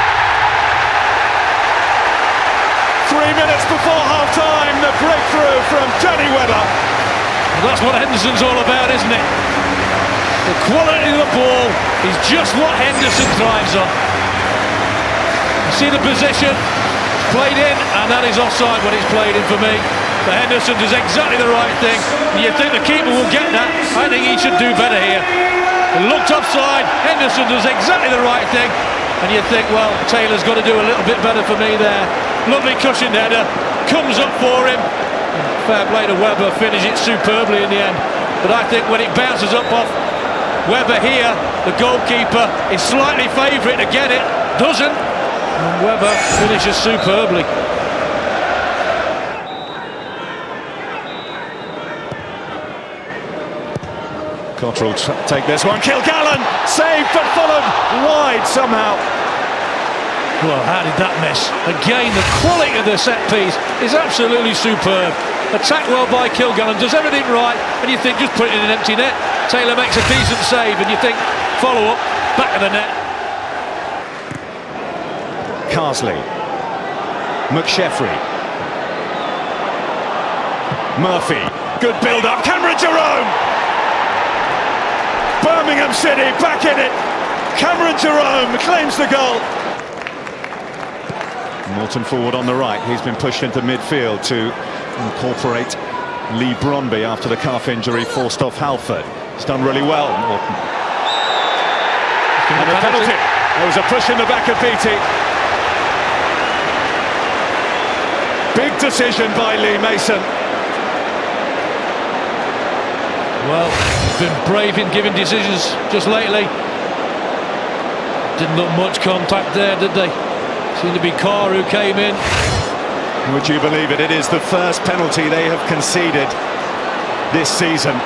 3 minutes before half-time, the breakthrough from Danny Webber. Well, that's what Henderson's all about, isn't it? The quality of the ball is just what Henderson thrives on. You see the position, it's played in, and that is offside when it's played in for me. But Henderson does exactly the right thing. You think the keeper will get that? I think he should do better here. He looked offside, Henderson does exactly the right thing, and you think, well, Taylor's got to do a little bit better for me there. Lovely cushioned header, comes up for him. Fair play to Webber, finish it superbly in the end. But I think when it bounces up off Webber here, the goalkeeper is slightly favourite to get it, doesn't, and Webber finishes superbly. Cottrell take this one, Kilgallen, saved but followed wide somehow. Well, how did that miss? Again, the quality of the set piece is absolutely superb. Attacked well by Kilgallen, does everything right, and you think just put it in an empty net. Taylor makes a decent save, and you think follow up, back of the net. Carsley, McSheffrey, Murphy, good build-up, Cameron Jerome! Birmingham City back in it. Cameron Jerome claims the goal. Morton forward on the right. He's been pushed into midfield to incorporate Lee Bromby after the calf injury forced off Halford. He's done really well, Morton. And a penalty. There was a push in the back of Beattie. Big decision by Lee Mason. Well, he's been brave in giving decisions just lately. Didn't look much contact there, did they? Seemed to be Carr who came in. Would you believe it? It is the first penalty they have conceded this season.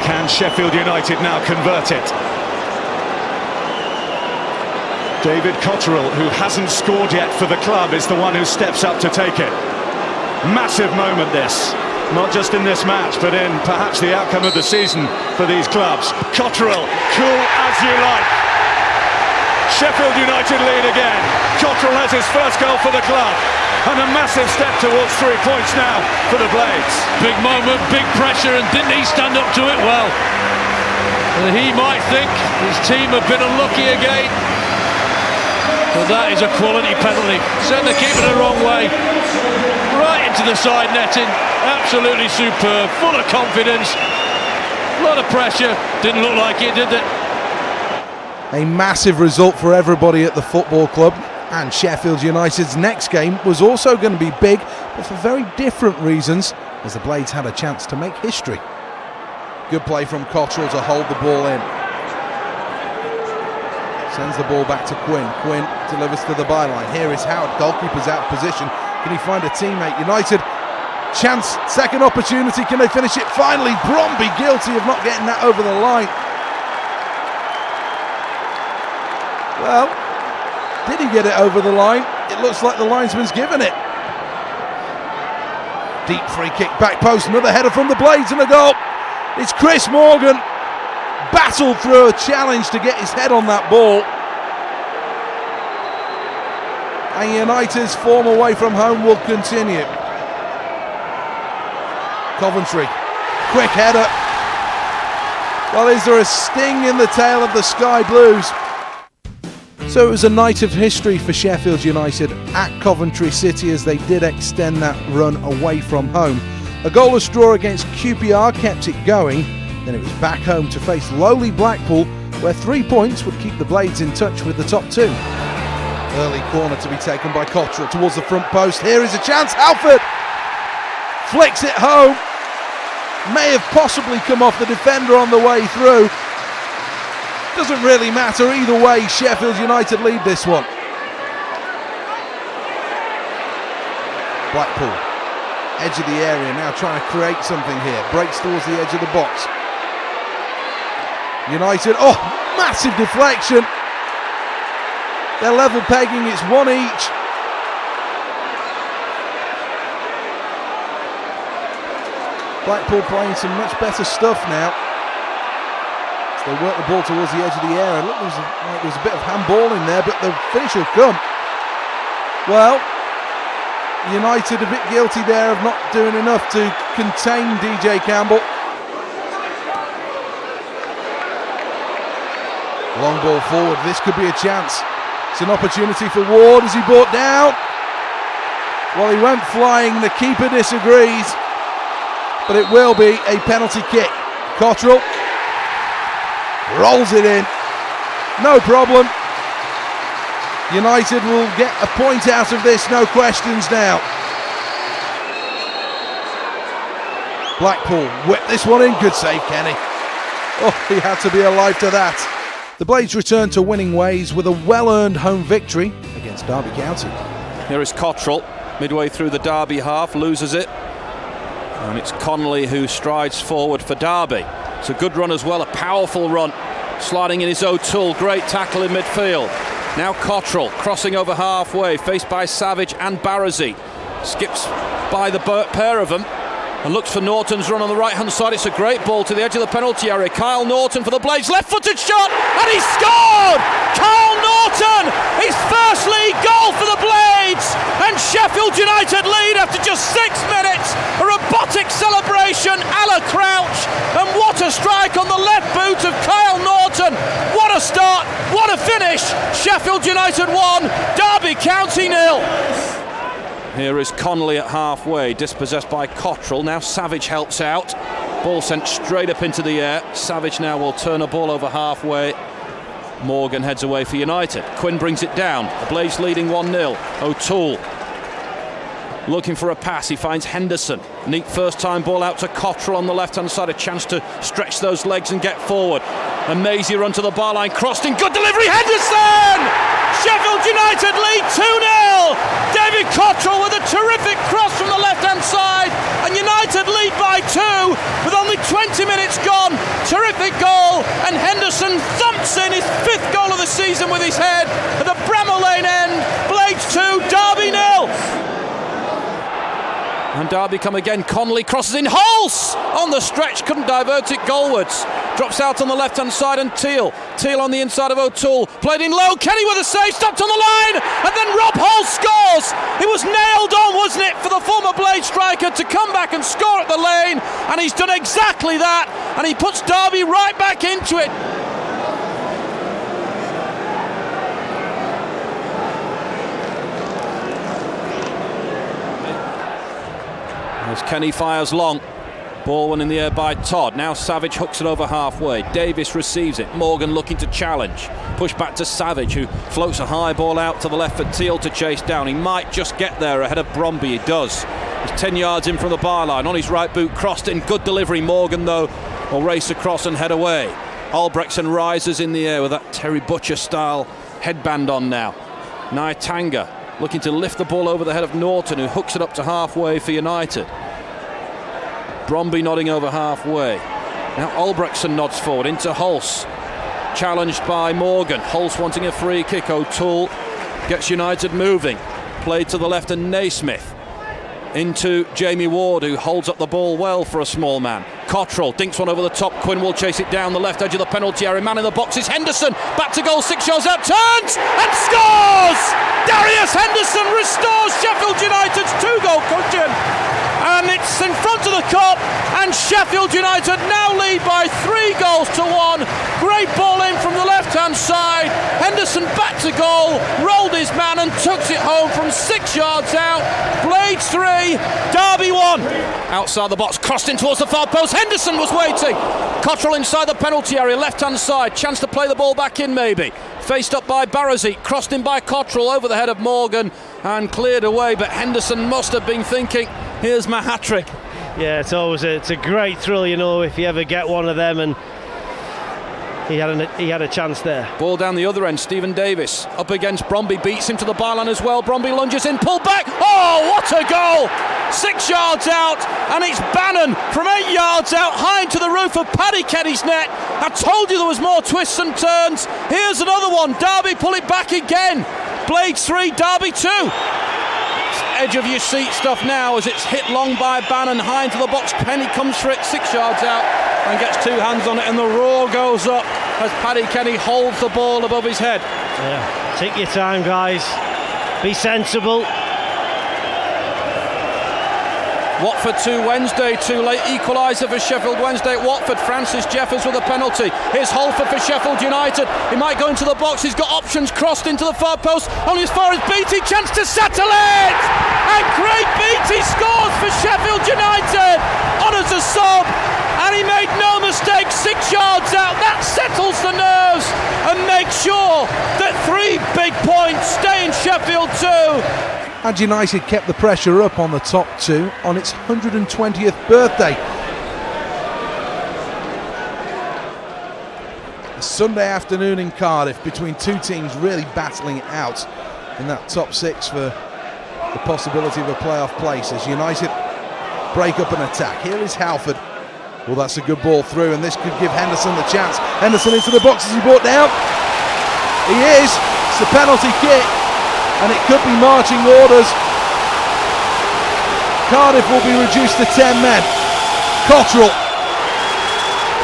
Can Sheffield United now convert it? David Cottrell, who hasn't scored yet for the club, is the one who steps up to take it. Massive moment this. Not just in this match, but in perhaps the outcome of the season for these clubs. Cottrell, cool as you like. Sheffield United lead again. Cottrell has his first goal for the club. And a massive step towards 3 points now for the Blades. Big moment, big pressure, and didn't he stand up to it well? And he might think his team have been unlucky again. But that is a quality penalty. Sent the keeper the wrong way. Right into the side netting. Absolutely superb, full of confidence. A lot of pressure. Didn't look like it, did it? A massive result for everybody at the football club, and Sheffield United's next game was also going to be big, but for very different reasons, as the Blades had a chance to make history. Good play from Cottrell to hold the ball in. Sends the ball back to Quinn. Quinn delivers to the byline. Here is Howard, goalkeeper's out of position. Can he find a teammate? United, chance, second opportunity, can they finish it? Finally, Bromby guilty of not getting that over the line. Well, did he get it over the line? It looks like the linesman's given it. Deep free kick, back post, another header from the Blades and a goal. It's Chris Morgan, battled through a challenge to get his head on that ball. And United's form away from home will continue. Coventry, quick header. Well, is there a sting in the tail of the Sky Blues? So it was a night of history for Sheffield United at Coventry City as they did extend that run away from home. A goalless draw against QPR kept it going. Then it was back home to face lowly Blackpool, where 3 points would keep the Blades in touch with the top two. Early corner to be taken by Cottrell towards the front post. Here is a chance. Halford flicks it home. May have possibly come off the defender on the way through. Doesn't really matter either way. Sheffield United lead this one. Blackpool, edge of the area, now trying to create something here. Breaks towards the edge of the box. United, massive deflection. They're level pegging, it's one each. Blackpool playing some much better stuff now. As they work the ball towards the edge of the area. Look, there was a bit of handball in there, but the finish will come. Well, United a bit guilty there of not doing enough to contain DJ Campbell. Long ball forward, this could be a chance. It's an opportunity for Ward. Is he brought down? Well, he went flying, the keeper disagrees, but it will be a penalty kick. Cottrell rolls it in, no problem. United will get a point out of this, no questions now. Blackpool whip this one in, good save Kenny. He had to be alive to that. The Blades return to winning ways with a well-earned home victory against Derby County. Here is Cottrell, midway through the Derby half, loses it. And it's Connolly who strides forward for Derby. It's a good run as well, a powerful run. Sliding in is O'Toole, great tackle in midfield. Now Cottrell, crossing over halfway, faced by Savage and Barresi. Skips by the pair of them and looks for Norton's run on the right-hand side. It's a great ball to the edge of the penalty area. Kyle Norton for the Blades, left-footed shot, and he scored! Kyle Norton, his first league goal for the Blades, and Sheffield United lead after just 6 minutes. A robotic celebration a la Crouch, and what a strike on the left boot of Kyle Norton. What a start, what a finish. Sheffield United 1, Derby County 0. Here is Connolly at halfway, dispossessed by Cottrell. Now Savage helps out. Ball sent straight up into the air. Savage now will turn a ball over halfway. Morgan heads away for United. Quinn brings it down. The Blades leading 1-0. O'Toole looking for a pass. He finds Henderson. Neat first time ball out to Cottrell on the left hand side. A chance to stretch those legs and get forward. A mazy run to the bar line. Crossed in. Good delivery. Henderson! Sheffield United lead 2-0. David Cottrell with a terrific cross from the left-hand side, and United lead by 2 with only 20 minutes gone. Terrific goal, and Henderson thumps in his 5th goal of the season with his head at the Bramall Lane end. Blades 2, Derby 0. And Derby come again. Connolly crosses in. Hulse on the stretch, couldn't divert it goalwards. Drops out on the left hand side, and Teal on the inside of O'Toole, played in low. Kenny with a save, stopped on the line, and then Rob Hulse scores. It was nailed on, wasn't it, for the former Blade striker to come back and score at the lane, and he's done exactly that, and he puts Derby right back into it. As Kenny fires long, ball one in the air by Todd. Now Savage hooks it over halfway. Davis receives it. Morgan looking to challenge. Push back to Savage, who floats a high ball out to the left for Teal to chase down. He might just get there ahead of Bromby. He does. He's 10 yards in from the bar line. On his right boot, crossed in. Good delivery. Morgan, though, will race across and head away. Albrechtsen rises in the air with that Terry Butcher style headband on now. Naitanga looking to lift the ball over the head of Norton, who hooks it up to halfway for United. Bromby nodding over halfway. Now Albrechtsen nods forward into Hulse. Challenged by Morgan. Hulse wanting a free kick. O'Toole gets United moving. Played to the left, and Naismith into Jamie Ward, who holds up the ball well for a small man. Cottrell dinks one over the top. Quinn will chase it down the left edge of the penalty area. Man in the box is Henderson. Back to goal, 6 yards out, turns and scores! Darius Henderson restores Sheffield United's 2-goal cushion. And it's in front of the Kop, and Sheffield United now lead by 3-1. Great ball in from the left-hand side. Henderson back to goal, rolled his man and tucks it home from 6 yards out. Blades 3, Derby 1. Outside the box, crossed in towards the far post. Henderson was waiting. Cottrell inside the penalty area, left-hand side. Chance to play the ball back in maybe. Faced up by Baresi, crossed in by Cottrell over the head of Morgan and cleared away. But Henderson must have been thinking, here's my hat-trick. Yeah, it's a great thrill, you know, if you ever get one of them, and he had a chance there. Ball down the other end, Stephen Davis up against Bromby, beats him to the byline as well. Bromby lunges in, pulled back. Oh, what a goal! 6 yards out, and it's Bannon from 8 yards out, high into the roof of Paddy Kenny's net. I told you there was more twists and turns. Here's another one. Derby pull it back again. Blades 3, Derby 2. Edge of your seat stuff now as it's hit long by Bannon, high into the box. Penny comes for it 6 yards out and gets 2 hands on it, and the roar goes up as Paddy Kenny holds the ball above his head. Yeah, take your time, guys. Be sensible. Watford 2, Wednesday 2, late equaliser for Sheffield Wednesday at Watford. Francis Jeffers with a penalty. Here's Holford for Sheffield United. He might go into the box, he's got options, crossed into the far post, only as far as Beattie, chance to settle it! And Craig Beattie scores for Sheffield United on as a sub, and he made no mistake, 6 yards out. That settles the nerves and makes sure that 3 big points stay in Sheffield 2. And United kept the pressure up on the top 2 on its 120th birthday. A Sunday afternoon in Cardiff between 2 teams really battling it out in that top 6 for the possibility of a playoff place as United break up an attack. Here is Halford. Well, that's a good ball through, and this could give Henderson the chance. Henderson into the box as he brought down. He is. It's a penalty kick. And it could be marching orders. Cardiff will be reduced to 10 men. Cottrell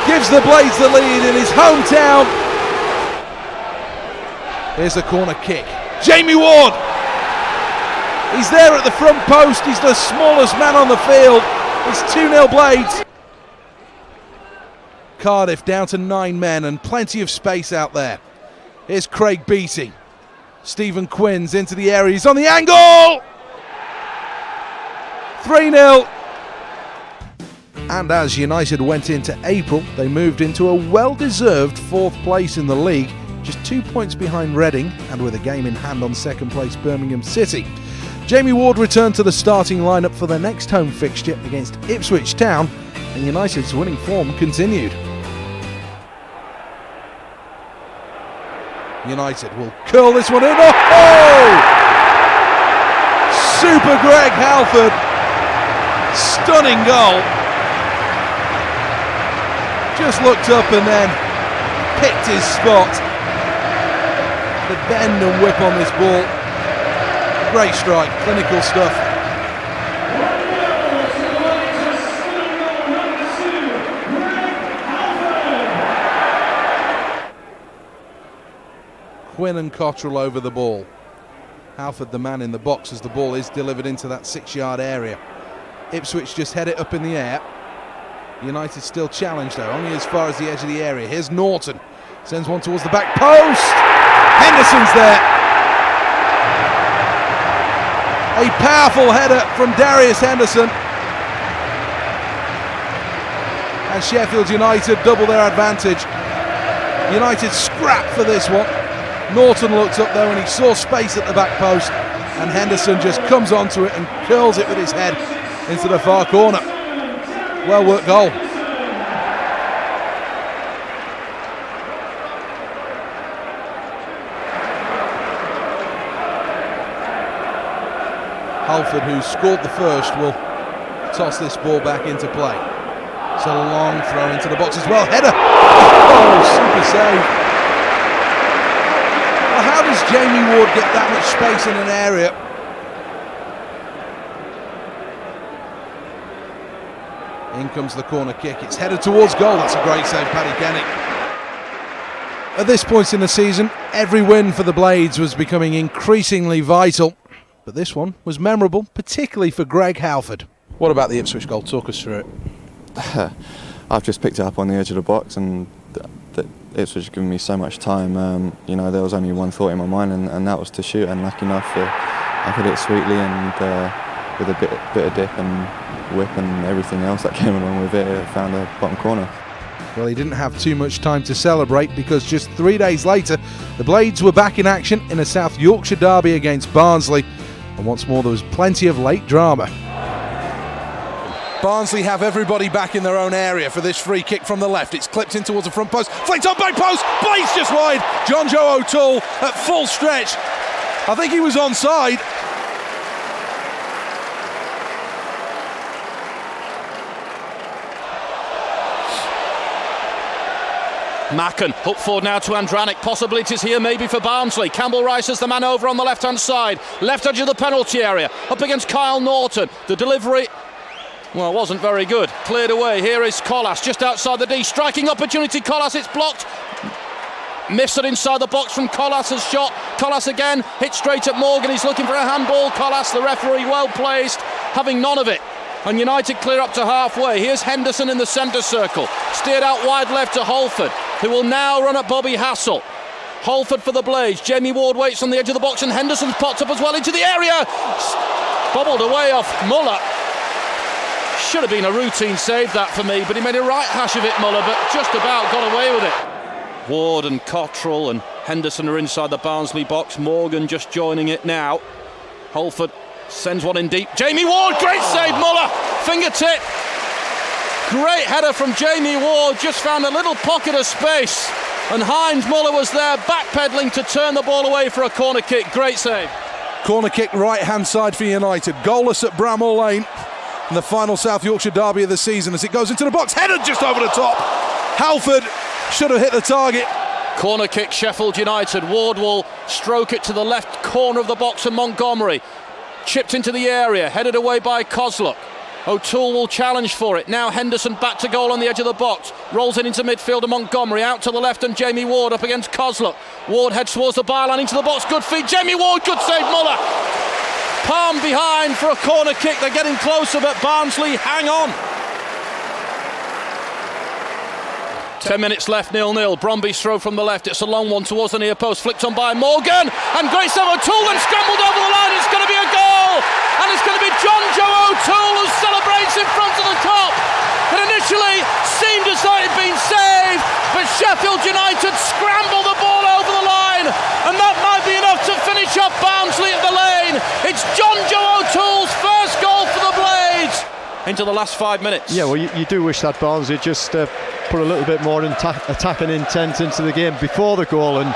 gives the Blades the lead in his hometown. Here's a corner kick. Jamie Ward. He's there at the front post. He's the smallest man on the field. It's 2-0 Blades. Cardiff down to 9 men and plenty of space out there. Here's Craig Beattie. Stephen Quinn's into the area, he's on the angle! 3-0. And as United went into April, they moved into a well-deserved 4th place in the league, just 2 points behind Reading, and with a game in hand on second place Birmingham City. Jamie Ward returned to the starting lineup for their next home fixture against Ipswich Town, and United's winning form continued. United will curl this one in. Oh! Super Greg Halford. Stunning goal. Just looked up and then picked his spot. The bend and whip on this ball. Great strike, clinical stuff. Quinn and Cottrell over the ball. Halford the man in the box as the ball is delivered into that 6-yard area. Ipswich just head it up in the air. United still challenged though, only as far as the edge of the area. Here's Norton, sends one towards the back post. Henderson's there. A powerful header from Darius Henderson. And Sheffield United double their advantage. United scrap for this one. Norton looked up though and he saw space at the back post, and Henderson just comes onto it and curls it with his head into the far corner. Well worked goal. Halford, who scored the first, will toss this ball back into play. It's a long throw into the box as well. Header! Oh, super save. Well, how does Jamie Ward get that much space in an area? In comes the corner kick. It's headed towards goal. That's a great save, Paddy Kenny. At this point in the season, every win for the Blades was becoming increasingly vital. But this one was memorable, particularly for Greg Halford. What about the Ipswich goal? Talk us through it. I've just picked it up on the edge of the box, and Ipswich has given me so much time. You know, there was only one thought in my mind, and that was to shoot. And lucky enough, I hit it sweetly and with a bit of dip and whip and everything else that came along with it, it found the bottom corner. Well, he didn't have too much time to celebrate because just 3 days later, the Blades were back in action in a South Yorkshire derby against Barnsley. And once more, there was plenty of late drama. Barnsley have everybody back in their own area for this free kick from the left. It's clipped in towards the front post. Flicked on back post. Blades just wide. John Joe O'Toole at full stretch. I think he was onside. Macken, hook forward now to Andranik. Possibilities here maybe for Barnsley. Campbell Rice is the man over on the left-hand side. Left edge of the penalty area. Up against Kyle Norton. The delivery, well, wasn't very good. Cleared away. Here is Collas just outside the D. Striking opportunity. Collas, it's blocked. Missed it inside the box from Collas' shot. Collas again, hit straight at Morgan. He's looking for a handball. Collas, the referee, well placed, having none of it. And United clear up to halfway. Here's Henderson in the centre circle. Steered out wide left to Holford, who will now run at Bobby Hassel. Holford for the Blades. Jamie Ward waits on the edge of the box, and Henderson's popped up as well into the area. Bobbled away off Muller. Should have been a routine save that for me, but he made a right hash of it, Muller, but just about got away with it. Ward and Cottrell and Henderson are inside the Barnsley box. Morgan just joining it now. Holford sends one in deep. Jamie Ward, great save, Muller. Fingertip. Great header from Jamie Ward. Just found a little pocket of space. And Heinz Muller was there backpedaling to turn the ball away for a corner kick. Great save. Corner kick right-hand side for United. Goalless at Bramall Lane. In the final South Yorkshire derby of the season as it goes into the box. Headed just over the top. Halford should have hit the target. Corner kick, Sheffield United. Ward will stroke it to the left corner of the box, and Montgomery chipped into the area, headed away by Kozluk. O'Toole will challenge for it. Now Henderson back to goal on the edge of the box. Rolls it into midfield, and Montgomery out to the left, and Jamie Ward up against Kozluk. Ward heads towards the byline into the box. Good feed. Jamie Ward, good save, Muller. Palm behind for a corner kick. They're getting closer, but Barnsley hang on. 10 minutes left, 0-0. Bromby's throw from the left. It's a long one towards the near post. Flicked on by Morgan. And great save O'Toole, and scrambled over the line. It's going to be a goal. And it's going to be John Joe O'Toole who celebrates in front of the Kop. It initially seemed as though it had been saved, but Sheffield United scrambled the ball over the line. And that might be enough to finish up Barnsley at the lane. It's John Joe O'Toole's first goal for the Blades. Into the last 5 minutes. Yeah, well, you do wish that Barnsley just put a little bit more attacking intent into the game before the goal, and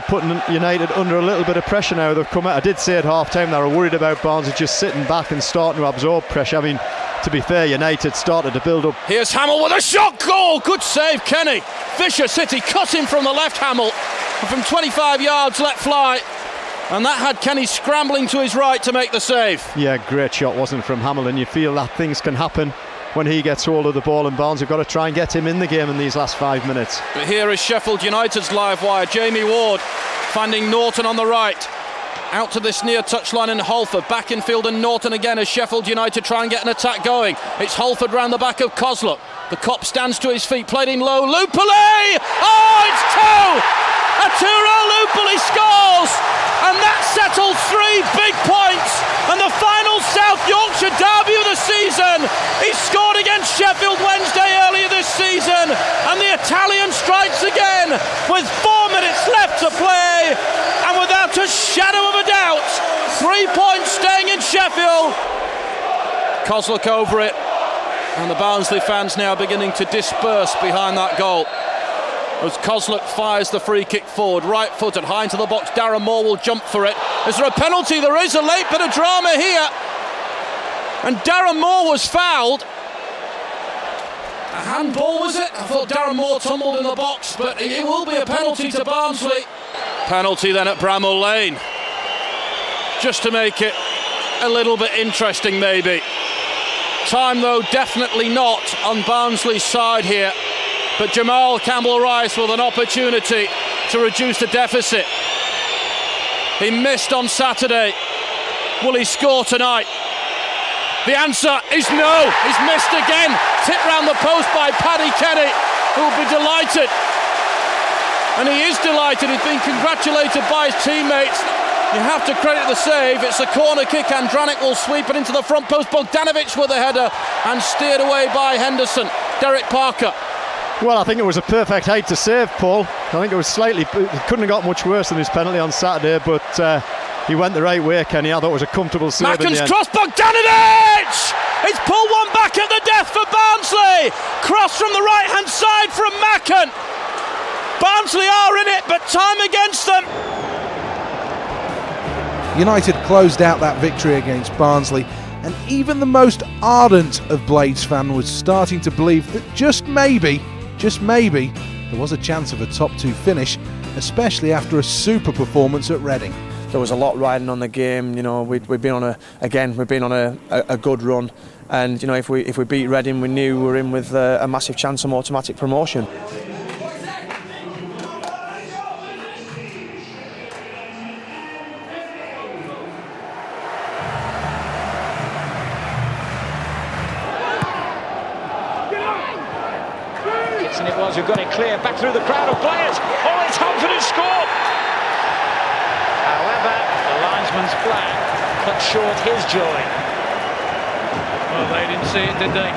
putting United under a little bit of pressure now. They've come out. I did say at half time they were worried about Barnsley just sitting back and starting to absorb pressure. I mean, to be fair, United started to build up. Here's Hamill with a shot goal. Good save, Kenny. Vicious City cut him from the left, Hamill, and from 25 yards let fly. And that had Kenny scrambling to his right to make the save. Yeah, great shot, wasn't from Hamill, and you feel that things can happen when he gets hold of the ball, and Barnes have got to try and get him in the game in these last 5 minutes. But here is Sheffield United's live wire. Jamie Ward finding Norton on the right. Out to this near touchline, and Holford back in field, and Norton again as Sheffield United try and get an attack going. It's Holford round the back of Kozluk. The Kop stands to his feet, played in low. Lupoli! Oh, it's two! Arturo Lupoli scores! And that settles 3 big points. And the final South Yorkshire derby of the season. He scored against Sheffield Wednesday earlier this season. And the Italian strikes again with 4 minutes left to play. And without a shadow of a doubt, 3 points staying in Sheffield. Kozluk over it. And the Barnsley fans now beginning to disperse behind that goal. As Kozluk fires the free kick forward, right-footed, high into the box. Darren Moore will jump for it. Is there a penalty? There is a late bit of drama here. And Darren Moore was fouled. A handball, was it? I thought Darren Moore tumbled in the box, but it will be a penalty to Barnsley. Penalty then at Bramall Lane. Just to make it a little bit interesting, maybe. Time, though, definitely not on Barnsley's side here. But Jamal Campbell-Rice with an opportunity to reduce the deficit. He missed on Saturday. Will he score tonight? The answer is no. He's missed again. Tipped round the post by Paddy Kenny, who will be delighted. And he is delighted. He's been congratulated by his teammates. You have to credit the save. It's a corner kick. Andranik will sweep it into the front post. Bogdanovic with a header and steered away by Henderson. Derek Parker. Well, I think it was a perfect height to save, Paul. I think it was slightly, it couldn't have got much worse than his penalty on Saturday, but he went the right way, Kenny. I thought it was a comfortable save. Macken's cross, Bogdanovic! He's pulled one back at the death for Barnsley. Cross from the right-hand side from Macken. Barnsley are in it, but time against them. United closed out that victory against Barnsley, and even the most ardent of Blades fans was starting to believe that just maybe, there was a chance of a top 2 finish, especially after a super performance at Reading. There was a lot riding on the game. You know, we've been on a good run, and you know, if we beat Reading, we knew we were in with a massive chance of automatic promotion. And it was who got it clear back through the crowd of players. Oh, it's Humford who scored. However, the linesman's flag cut short his joy. Well, they didn't see it, did they?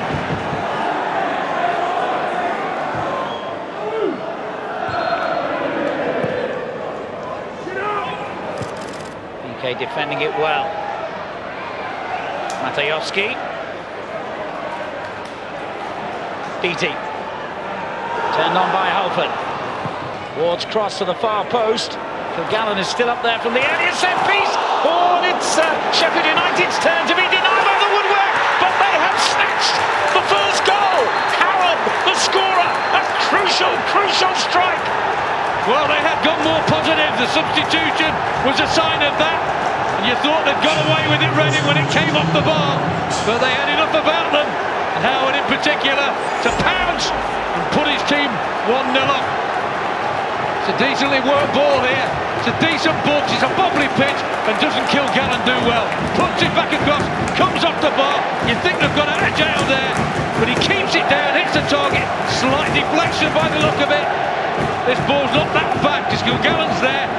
PK defending it well. Matejowski. Beattie. Turned on by Halford. Ward's cross to the far post. Kilgallen is still up there from the area set piece. Oh, and it's Sheffield United's turn to be denied by the woodwork, but they have snatched the first goal. Howard, the scorer, a crucial strike. Well, they had got more positive. The substitution was a sign of that. And you thought they'd got away with it, Reading, when it came off the bar, but they had enough about them. And Howard in particular to pounce and put his team 1-0 up. It's a decently worked ball here. It's a decent box. It's a bubbly pitch and doesn't Kilgallen do well. Puts it back across, comes off the bar. You think they've got agile there, but he keeps it down, hits the target. Slight deflection by the look of it. This ball's not that bad because Kilgallen's there.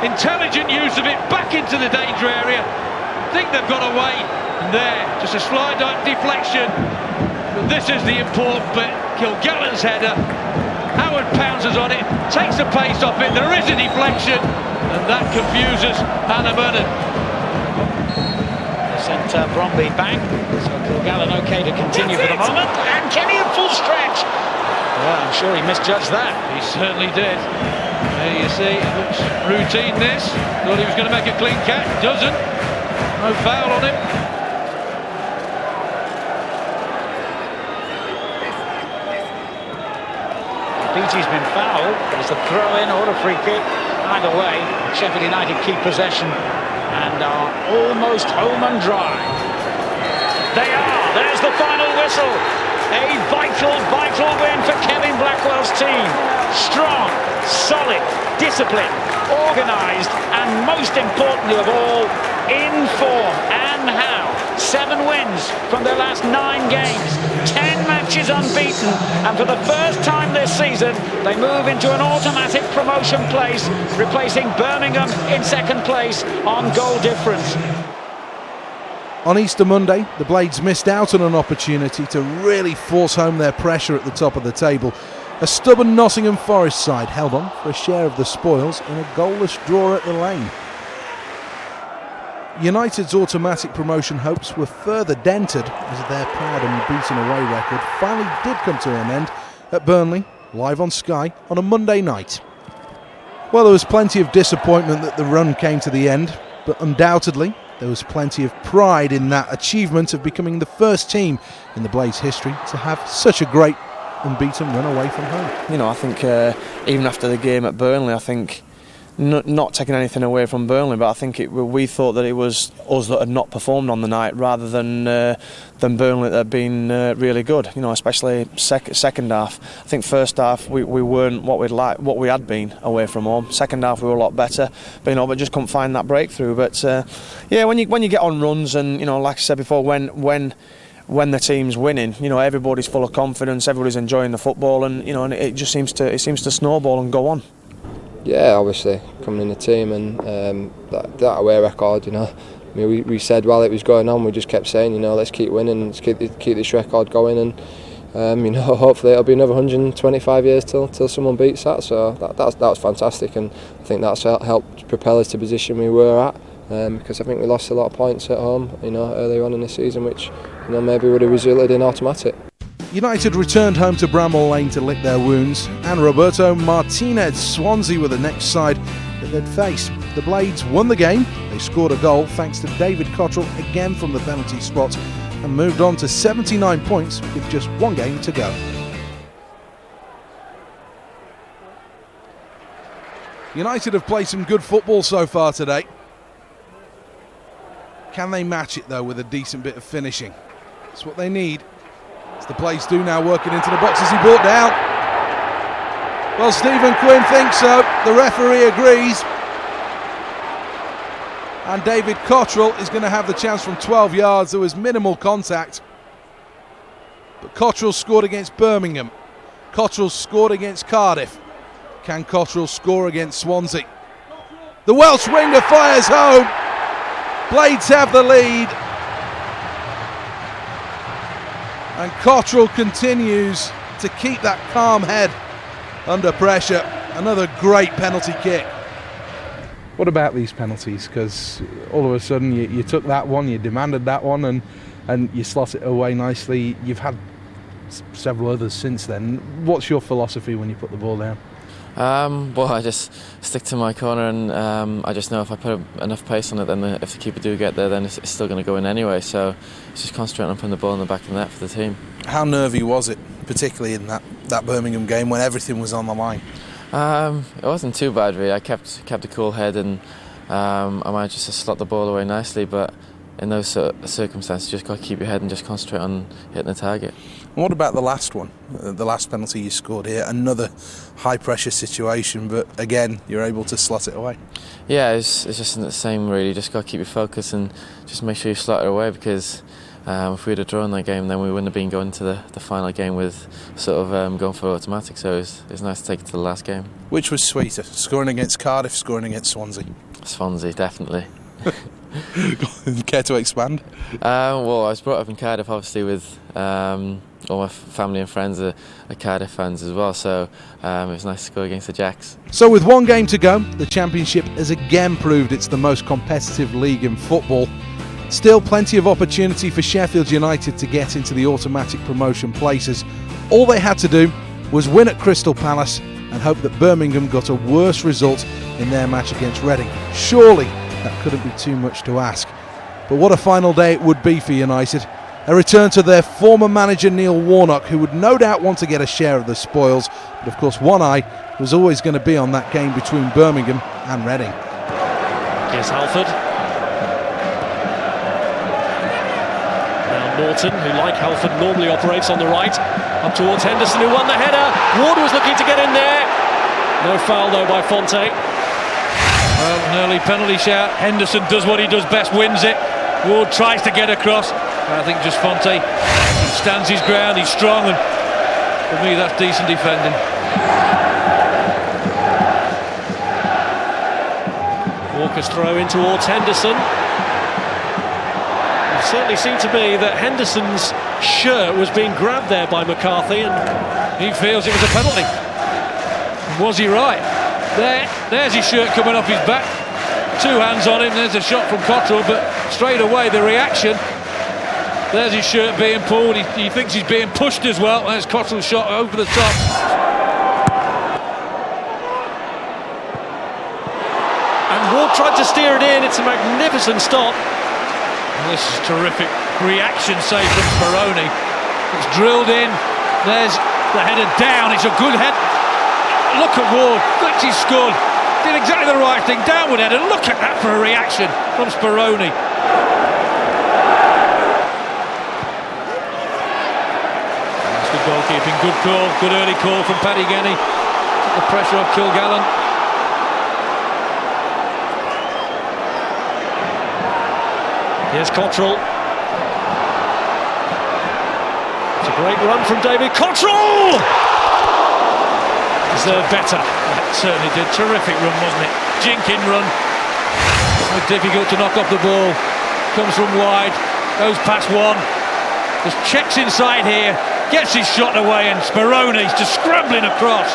Intelligent use of it back into the danger area. Think they've got away. And there, just a slight deflection. But this is the important bit. Kilgallen's header. Howard pounces on it, takes the pace off it. There is a deflection, and that confuses Anna Vernon. Sent Bromby back. So Kilgallen okay to continue for the moment. And Kenny at full stretch. Well, I'm sure he misjudged that. He certainly did. There you see, it looks routine this. Thought he was going to make a clean catch, doesn't. No foul on him. Beattie's been fouled, but it's a throw-in or a free kick. Either way, Sheffield United keep possession and are almost home and dry. They are. There's the final whistle. A vital win for Kevin Blackwell's team. Strong, solid, disciplined, organised, and most importantly of all, in form. And how? 7 wins from their last 9 games, 10 matches unbeaten, and for the first time this season, they move into an automatic promotion place, replacing Birmingham in 2nd place on goal difference. On Easter Monday, the Blades missed out on an opportunity to really force home their pressure at the top of the table. A stubborn Nottingham Forest side held on for a share of the spoils in a goalless draw at the Lane. United's automatic promotion hopes were further dented as their proud and beaten away record finally did come to an end at Burnley, live on Sky on a Monday night. Well, there was plenty of disappointment that the run came to the end, but undoubtedly there was plenty of pride in that achievement of becoming the first team in the Blades history to have such a great unbeaten run away from home. You know, I think even after the game at Burnley, I think not taking anything away from Burnley, but I think we thought that it was us that had not performed on the night rather than Burnley that had been really good. You know, especially second half. I think first half we weren't what we had been away from home. Second half we were a lot better, but just couldn't find that breakthrough. But yeah, when you get on runs and like I said before, when the team's winning, everybody's full of confidence, everybody's enjoying the football, and and it just seems to snowball and go on. Yeah, obviously coming in the team and that away record, I mean, we said while it was going on, we just kept saying, let's keep winning, let's keep this record going, and hopefully it'll be another 125 years till someone beats that. So that was fantastic, and I think that's helped propel us to the position we were at. Because I think we lost a lot of points at home, earlier on in the season, which maybe would have resulted in automatic. United returned home to Bramall Lane to lick their wounds, and Roberto Martinez Swansea were the next side that they'd face. The Blades won the game. They scored a goal thanks to David Cottrell again from the penalty spot, and moved on to 79 points with just one game to go. United have played some good football so far today. Can they match it though with a decent bit of finishing? That's what they need. As the Blades do now, working into the box as he brought down. Well, Stephen Quinn thinks so. The referee agrees. And David Cottrell is going to have the chance from 12 yards. There was minimal contact. But Cottrell scored against Birmingham. Cottrell scored against Cardiff. Can Cottrell score against Swansea? The Welsh winger fires home. Blades have the lead. And Cottrell continues to keep that calm head under pressure. Another great penalty kick. What about these penalties? Because all of a sudden you took that one, you demanded that one, and you slot it away nicely. You've had several others since then. What's your philosophy when you put the ball down? Well, I just stick to my corner, and I just know if I put enough pace on it, then if the keeper do get there, then it's still going to go in anyway. So it's just concentrating on putting the ball in the back of the net for the team. How nervy was it, particularly in that Birmingham game when everything was on the line? It wasn't too bad really. I kept a cool head, and I managed just to slot the ball away nicely. But in those circumstances, you just got to keep your head and just concentrate on hitting the target. What about the last one, the last penalty you scored here? Another high-pressure situation, but again, you're able to slot it away. Yeah, it's just the same really. Just got to keep your focus and just make sure you slot it away, because if we'd have drawn that game, then we wouldn't have been going to the final game with sort of going for automatic. So it's nice to take it to the last game. Which was sweeter, scoring against Cardiff, scoring against Swansea? Swansea, definitely. Care to expand? Well, I was brought up in Cardiff, obviously, with all my family and friends are Cardiff fans as well, so it was nice to go against the Jacks. So with one game to go, the Championship has again proved it's the most competitive league in football. Still plenty of opportunity for Sheffield United to get into the automatic promotion places. All they had to do was win at Crystal Palace and hope that Birmingham got a worse result in their match against Reading. Surely that couldn't be too much to ask. But what a final day it would be for United. A return to their former manager Neil Warnock, who would no doubt want to get a share of the spoils, but of course one eye was always going to be on that game between Birmingham and Reading. Here's Halford. Now Norton, who like Halford normally operates on the right, up towards Henderson, who won the header. Ward was looking to get in there. No foul though by Fonte. Well, an early penalty shout. Henderson does what he does best, wins it. Ward tries to get across. I think just Fonte, he stands his ground, he's strong, and for me that's decent defending. Walker's throw in towards Henderson. It certainly seemed to me that Henderson's shirt was being grabbed there by McCarthy, and he feels it was a penalty. Was he right? There's his shirt coming off his back. Two hands on him, there's a shot from Cottrell, but straight away the reaction. There's his shirt being pulled, he thinks he's being pushed as well. There's Cottrell's shot over the top. And Ward tried to steer it in, it's a magnificent stop. And this is terrific reaction save from Speroni. It's drilled in, there's the header down, it's a good head. Look at Ward, thinks he's scored. did exactly the right thing. Downward header. Look at that for a reaction from Speroni. That's good goalkeeping. Good call. Good early call from Paddy Genny. Took the pressure off Kilgallen. Here's Cottrell. It's a great run from David Cottrell! Deserved better. That certainly did. Terrific run, wasn't it? Jinking run. So difficult to knock off the ball. Comes from wide. Goes past one. Just checks inside here. Gets his shot away, and Speroni's just scrambling across.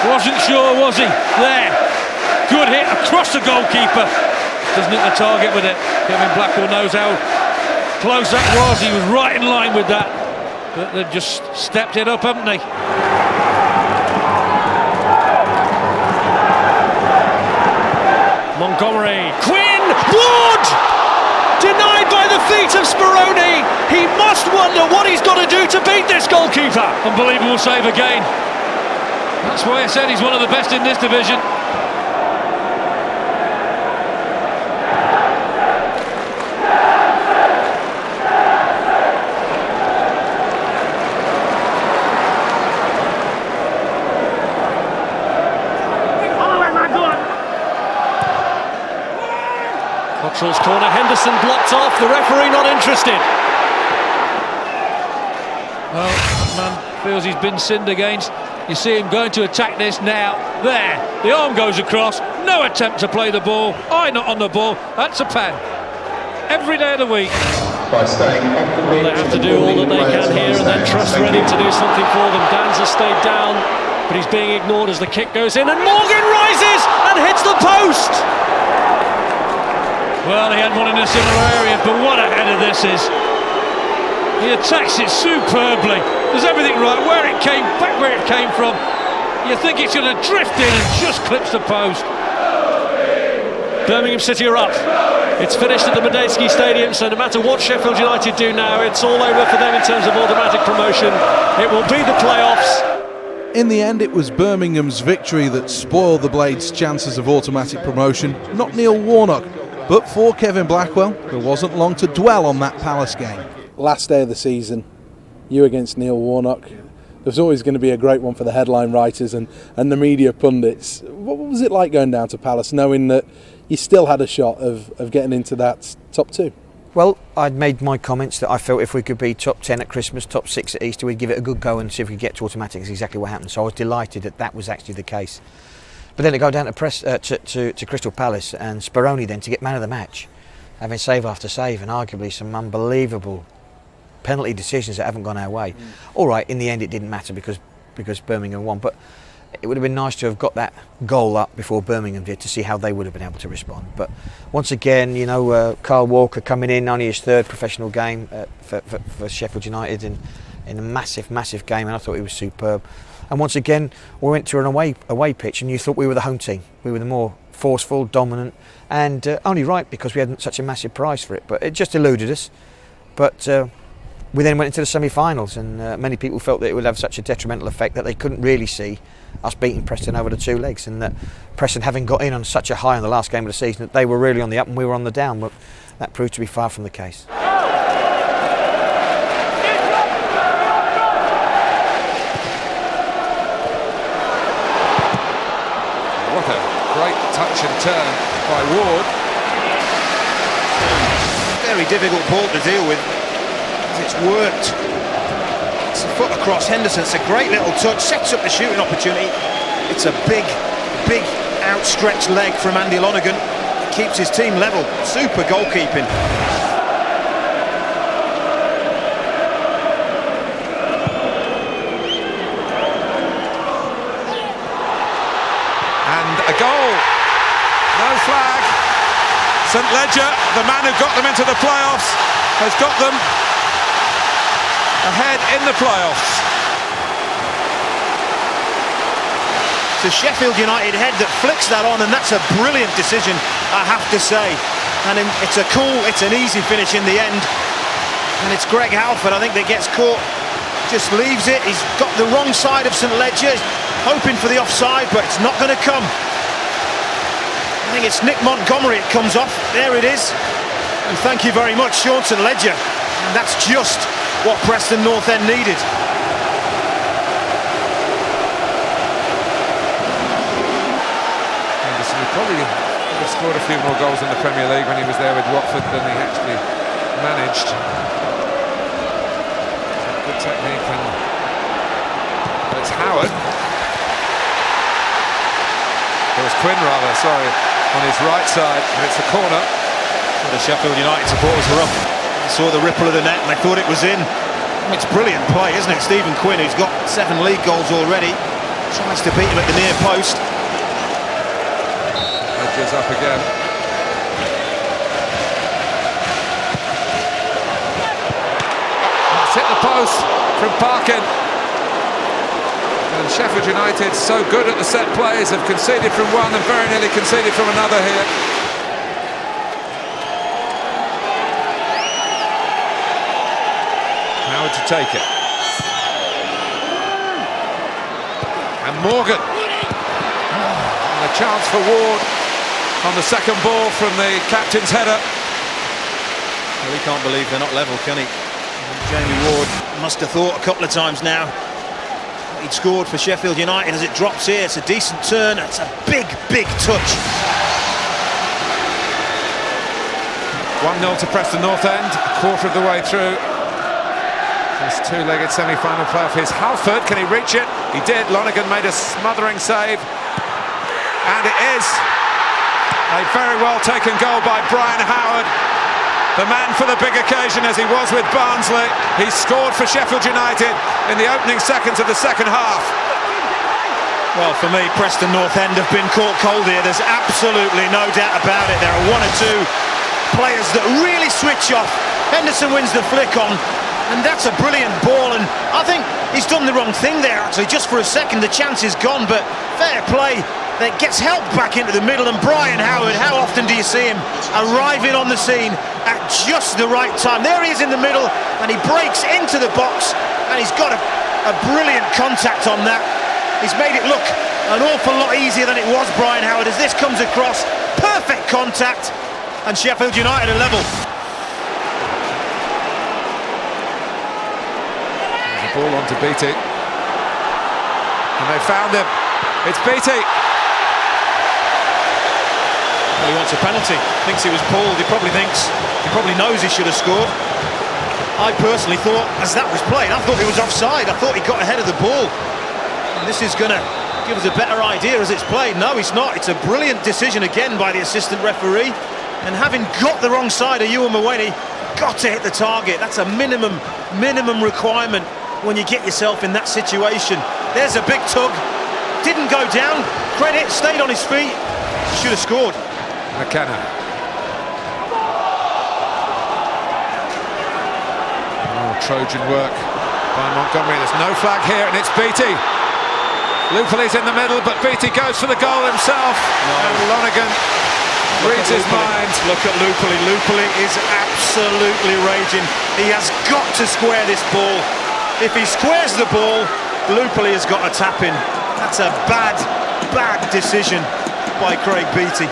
Wasn't sure, was he? There. Good hit across the goalkeeper. Doesn't hit the target with it. Kevin Blackwell knows how close that was. He was right in line with that. But they've just stepped it up, haven't they? Montgomery. Quinn! Ward! Denied by the feet of Speroni. He must wonder what he's got to do to beat this goalkeeper. Unbelievable save again. That's why I said he's one of the best in this division. Cottrell's corner, Henderson blocked off, the referee not interested. Well, man feels he's been sinned against. You see him going to attack this now. There, the arm goes across, no attempt to play the ball. Eye not on the ball, that's a pen. Every day of the week. By staying off the pitch, they have to do all that they can here and then trust Reading to do something for them. Dan's has stayed down, but he's being ignored as the kick goes in, and Morgan rises and hits the post. Well, he had one in a similar area, but what a header this is. He attacks it superbly. Does everything right, where it came, back where it came from. You think it's going to drift in and just clips the post. Birmingham City are up. It's finished at the Medeski Stadium, so no matter what Sheffield United do now, it's all over for them in terms of automatic promotion. It will be the playoffs. In the end, it was Birmingham's victory that spoiled the Blades' chances of automatic promotion, not Neil Warnock. But for Kevin Blackwell, there wasn't long to dwell on that Palace game. Last day of the season, you against Neil Warnock. There's always going to be a great one for the headline writers and the media pundits. What was it like going down to Palace, knowing that you still had a shot of getting into that top two? Well, I'd made my comments that I felt if we could be top 10 at Christmas, top 6 at Easter, we'd give it a good go and see if we could get to automatic. That's exactly what happened. So I was delighted that that was actually the case. But then to go down to Crystal Palace and Speroni then to get man of the match, having save after save and arguably some unbelievable penalty decisions that haven't gone our way. All right, in the end it didn't matter because Birmingham won, but it would have been nice to have got that goal up before Birmingham did to see how they would have been able to respond. But once again, you know, Carl Walker coming in, only his third professional game for Sheffield United in a massive game, and I thought he was superb. And once again, we went to an away pitch, and you thought we were the home team. We were the more forceful, dominant, and only right because we had such a massive prize for it. But it just eluded us. But we then went into the semi-finals, and many people felt that it would have such a detrimental effect that they couldn't really see us beating Preston over the two legs, and that Preston, having got in on such a high in the last game of the season, that they were really on the up and we were on the down. But that proved to be far from the case. What a great touch and turn by Ward. Very difficult ball to deal with. It's worked. It's a foot across Henderson. It's a great little touch. Sets up the shooting opportunity. It's a big outstretched leg from Andy Lonergan. Keeps his team level. Super goalkeeping. A goal, no flag. St Ledger, the man who got them into the playoffs, has got them ahead in the playoffs. It's a Sheffield United head that flicks that on, and that's a brilliant decision, I have to say. And it's an easy finish in the end. And it's Greg Halford, I think, that gets caught. Just leaves it. He's got the wrong side of St Ledger. Hoping for the offside, but it's not going to come. I think it's Nick Montgomery, it comes off. There it is. And thank you very much, Shaunton Ledger. And that's just what Preston North End needed. Anderson, he probably would have scored a few more goals in the Premier League when he was there with Watford than he actually managed. Good technique, and it's Howard. It was Quinn rather, sorry, on his right side, and it's a corner. Well, the Sheffield United supporters were up. They saw the ripple of the net and they thought it was in. It's brilliant play, isn't it? Stephen Quinn, who's got 7 league goals already, tries to beat him at the near post. Edges up again. It's hit the post from Parkin. And Sheffield United, so good at the set plays, have conceded from one and very nearly conceded from another here. Howard to take it. And Morgan. And a chance for Ward on the second ball from the captain's header. Well, he can't believe they're not level, can he? Jamie Ward must have thought a couple of times now he'd scored for Sheffield United. As it drops here, it's a decent turn. It's a big, big touch. 1-0 to Preston North End, a quarter of the way through this two-legged semi-final playoff. Here's Halford, can he reach it? He did. Lonergan made a smothering save, and it is a very well taken goal by Brian Howard, the man for the big occasion, as he was with Barnsley. He scored for Sheffield United in the opening seconds of the second half. Well, for me, Preston North End have been caught cold here. There's absolutely no doubt about it. There are one or two players that really switch off. Henderson wins the flick on, and that's a brilliant ball. And I think he's done the wrong thing there, actually. Just for a second, the chance is gone, but fair play. That gets helped back into the middle, and Brian Howard, how often do you see him arriving on the scene at just the right time? There he is in the middle, and he breaks into the box, and he's got a brilliant contact on that. He's made it look an awful lot easier than it was, Brian Howard, as this comes across. Perfect contact, and Sheffield United are level. There's a ball on to Beattie, and they found him. It's Beattie. Well, he wants a penalty, thinks he was pulled. He probably knows he should have scored. I personally thought, as that was played, I thought he was offside. I thought he got ahead of the ball. And this is going to give us a better idea as it's played. No, it's not. It's a brilliant decision again by the assistant referee. And having got the wrong side of Ewan Mawene, got to hit the target. That's a minimum requirement when you get yourself in that situation. There's a big tug. Didn't go down. Credit, stayed on his feet. Should have scored. McKenna. Oh, Trojan work by Montgomery. There's no flag here, and it's Beattie. Lupali's in the middle, but Beattie goes for the goal himself. And Lonergan reads his mind. Look at Lupali. Lupali is absolutely raging. He has got to square this ball. If he squares the ball, Lupali has got a tap in. That's a bad decision by Craig Beattie.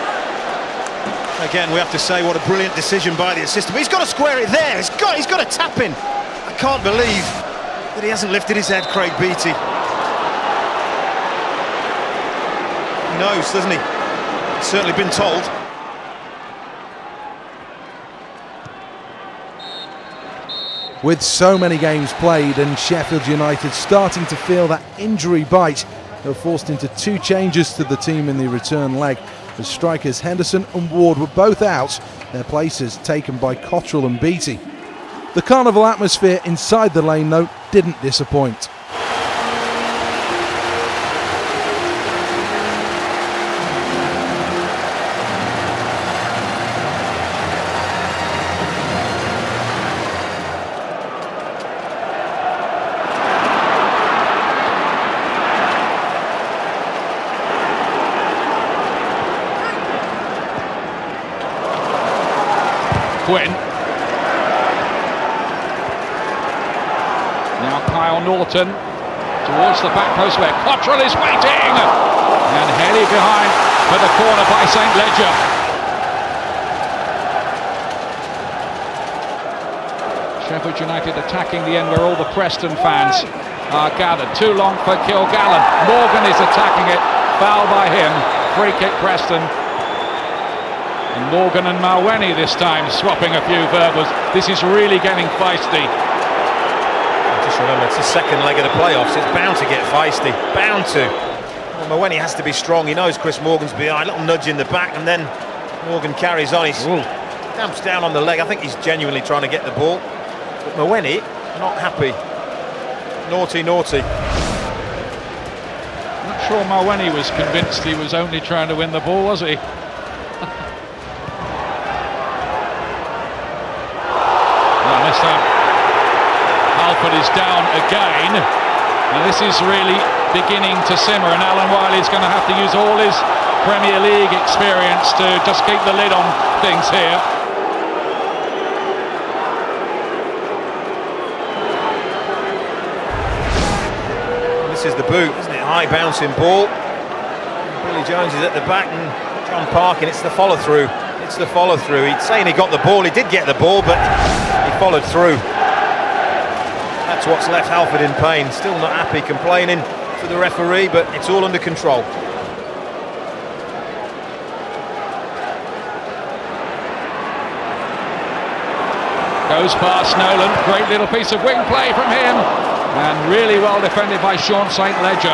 Again, we have to say what a brilliant decision by the assistant. But he's got to square it there. He's got to tap in. I can't believe that he hasn't lifted his head, Craig Beattie. He knows, doesn't he? He's certainly been told. With so many games played and Sheffield United starting to feel that injury bite, they were forced into 2 changes to the team in the return leg. As strikers Henderson and Ward were both out, their places taken by Cottrell and Beattie. The carnival atmosphere inside the lane, though, didn't disappoint. Quinn. Now Kyle Norton towards the back post where Cottrell is waiting. And Heady behind for the corner by St. Ledger. Sheffield United attacking the end where all the Preston fans are gathered. Too long for Kilgallen. Morgan is attacking it. Foul by him. Free kick Preston. And Morgan and Malweni this time swapping a few verbals. This is really getting feisty. Just remember, it's the second leg of the playoffs. It's bound to get feisty. Bound to. Well, Malweni has to be strong. He knows Chris Morgan's behind. A little nudge in the back, and then Morgan carries on. He damps down on the leg. I think he's genuinely trying to get the ball. But Malweni, not happy. Naughty, naughty. Not sure Malweni was convinced he was only trying to win the ball, was he? This time, Halford is down again. And this is really beginning to simmer, and Alan Wiley's going to have to use all his Premier League experience to just keep the lid on things here. This is the boot, isn't it? High bouncing ball. Billy Jones is at the back, and John Parkin, it's the follow through. It's the follow through. He's saying he got the ball. He did get the ball, but he followed through. That's what's left Halford in pain. Still not happy, complaining to the referee, but it's all under control. Goes past Nolan. Great little piece of wing play from him, and really well defended by Sean St. Ledger.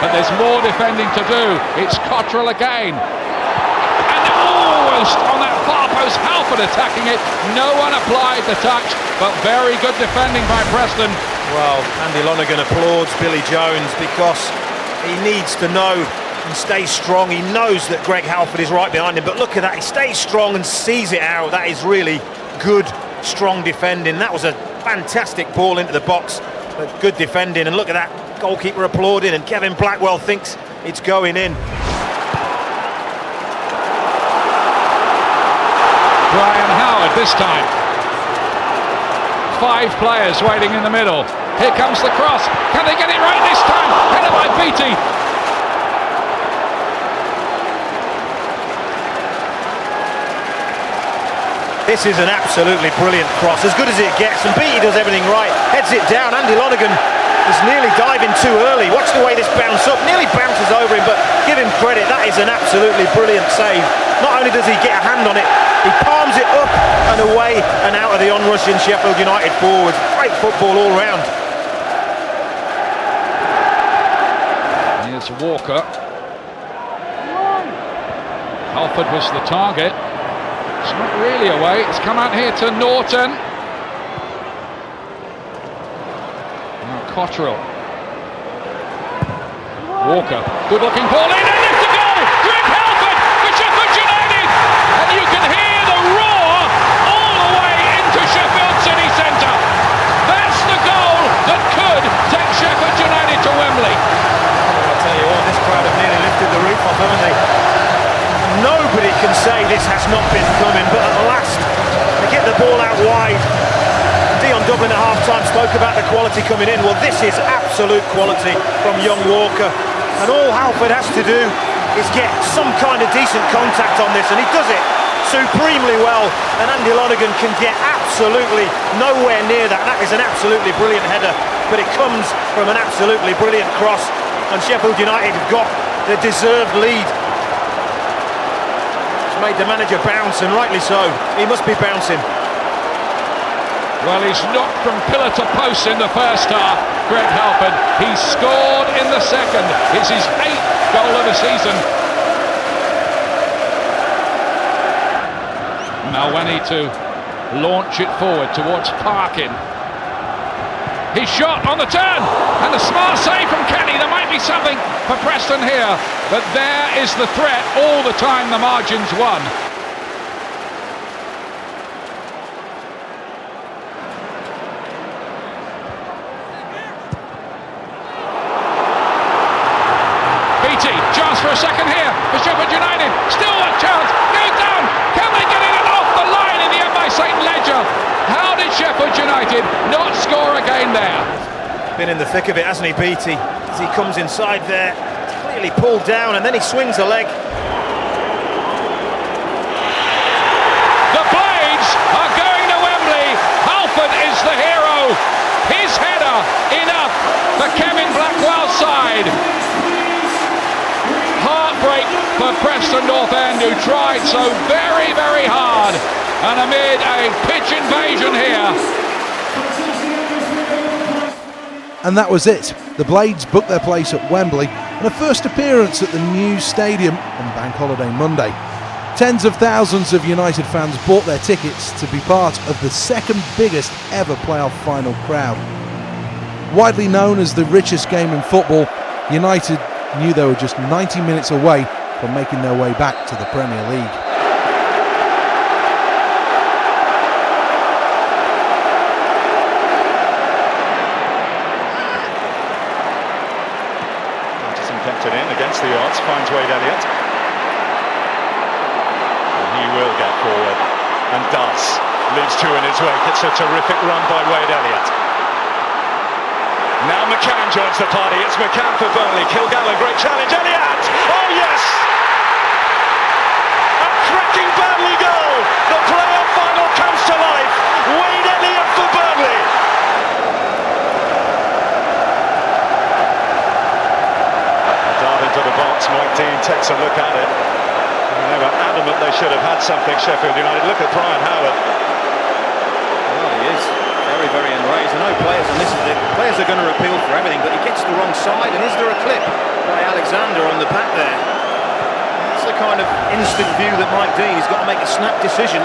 But there's more defending to do. It's Cottrell again. Almost on that far post, Halford attacking it. No one applied the touch, but very good defending by Preston. Well, Andy Lonergan applauds Billy Jones because he needs to know and stay strong. He knows that Greg Halford is right behind him, but look at that, he stays strong and sees it out. That is really good, strong defending. That was a fantastic ball into the box, but good defending. And look at that, goalkeeper applauding, and Kevin Blackwell thinks it's going in. Brian Howard this time. 5 players waiting in the middle. Here comes the cross. Can they get it right this time? Headed by Beattie. This is an absolutely brilliant cross, as good as it gets, and Beattie does everything right. Heads it down. Andy Lonergan is nearly diving too early. Watch the way this bounces up. Nearly bounces over him, but give him credit. That is an absolutely brilliant save. Not only does he get a hand on it, he palms it up and away and out of the on-rushing Sheffield United forwards. Great football all round. Here's Walker. Halford was the target. It's not really away. It's come out here to Norton. Now Cottrell. Walker. Good looking ball in, and it's a goal! Greg Halford for Sheffield United! And you can hear the roar all the way into Sheffield City Centre. That's the goal that could take Sheffield United to Wembley. I'll tell you what, this crowd have nearly lifted the roof off, haven't they? Nobody can say this has not been coming, but at last they get the ball out wide. Dion Dublin at half-time spoke about the quality coming in. Well, this is absolute quality from young Walker, and all Halford has to do is get some kind of decent contact on this, and he does it supremely well, and Andy Lonergan can get absolutely nowhere near that. That is an absolutely brilliant header, but it comes from an absolutely brilliant cross, and Sheffield United have got the deserved lead. It's made the manager bounce, and rightly so. He must be bouncing. Well, he's knocked from pillar to post in the first half, Greg Halford. He scored in the second. It's his 8th goal of the season. Malweni to launch it forward towards Parkin. His shot on the turn, and a smart save from Kenny. There might be something for Preston here, but there is the threat all the time. The margin's won. Chance for a second here for Sheffield United. Still a chance. Goes down. Can they get it off the line in the end by St. Ledger? How did Sheffield United not score again there? Been in the thick of it, hasn't he, Beattie? As he comes inside there, Really pulled down, and then he swings a leg. The Blades are going to Wembley. Halford is the hero. His header, enough for Kevin Blackwell's side. Heartbreak for Preston North End, who tried so very, very hard. And amid a pitch invasion here. And that was it. The Blades booked their place at Wembley and a first appearance at the new stadium on Bank Holiday Monday. Tens of thousands of United fans bought their tickets to be part of the second biggest ever playoff final crowd. Widely known as the richest game in football, United knew they were just 90 minutes away from making their way back to the Premier League. Kept it in against the odds, finds Wade Elliott. And he will get forward, and does. Leaves two in his wake. It's a terrific run by Wade Elliott. Now McCann joins the party. It's McCann for Burnley. Kilgallen, great challenge. Elliott! Oh yes! A cracking Burnley goal! The playoff final comes to life. Wade Elliott for Burnley. Into the box, Mike Dean takes a look at it. And they were adamant they should have had something, Sheffield United. Look at Brian Howard. Well, he is very, very enraged. I know players, and this is it, players are going to appeal for everything, but he gets the wrong side, and is there a clip by Alexander on the back there? That's the kind of instant view that Mike Dean, he's got to make a snap decision.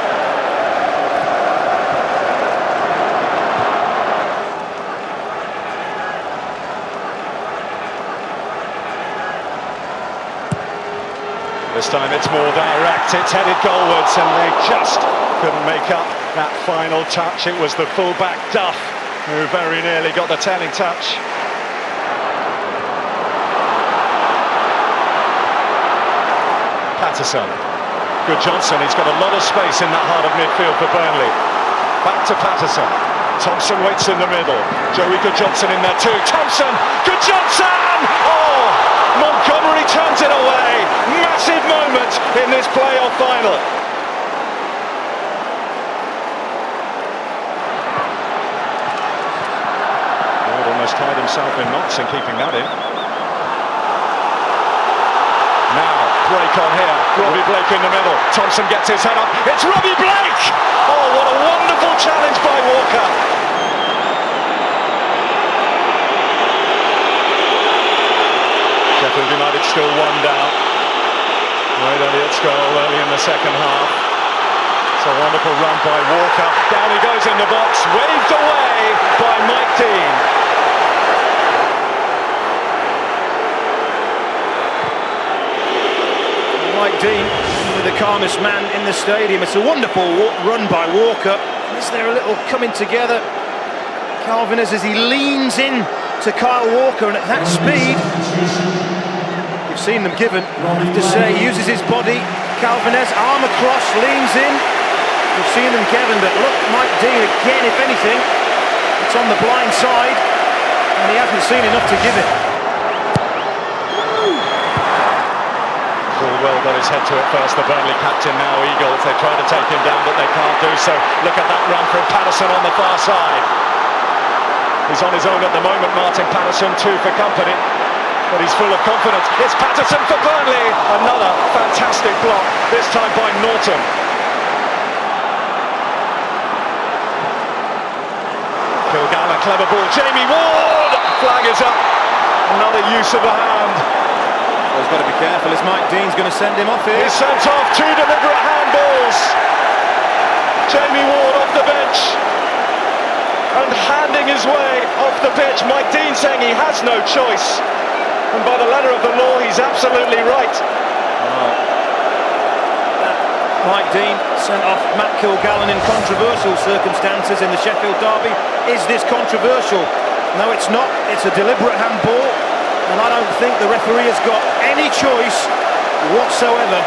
This time it's more direct, it's headed goalwards, and they just couldn't make up that final touch. It was the fullback Duff who very nearly got the telling touch. Patterson. Good Johnson, he's got a lot of space in that heart of midfield for Burnley. Back to Patterson. Thompson waits in the middle. Joey Good Johnson in there too. Thompson! Good Johnson! Oh! Montgomery turns it away. Massive moment in this playoff final. Ward almost tied himself in knots in keeping that in. Now, break on here. Robbie Blake in the middle. Thompson gets his head up. It's Robbie Blake! Oh, what a wonderful challenge by Walker. Sheffield United still one down. Wade Elliott's goal early in the second half. It's a wonderful run by Walker. Down he goes in the box, waved away by Mike Dean. Mike Dean, with the calmest man in the stadium. It's a wonderful run by Walker. Is there a little coming together? Calvin as he leans in to Kyle Walker, and at that speed, you've seen them given. I have to say, he uses his body. Calvinez, arm across, leans in. You've seen them given, but look, Mike Dean again, if anything, it's on the blind side, and he hasn't seen enough to give it. Well got his head to it first, the Burnley captain, now Eagles. They try to take him down, but they can't do so. Look at that run from Patterson on the far side. He's on his own at the moment, Martin Patterson, two for company, but he's full of confidence. It's Patterson for Burnley, another fantastic block, this time by Norton. Kilgallen, clever ball, Jamie Ward, flag is up, another use of the hand. Well, he's got to be careful, as Mike Dean's going to send him off here. He's sent off, two deliberate handballs. Jamie Ward off the bench. And handing his way off the pitch. Mike Dean saying he has no choice. And by the letter of the law, he's absolutely right. Mike Dean sent off Matt Kilgallen in controversial circumstances in the Sheffield derby. Is this controversial? No, it's not. It's a deliberate handball. And I don't think the referee has got any choice whatsoever.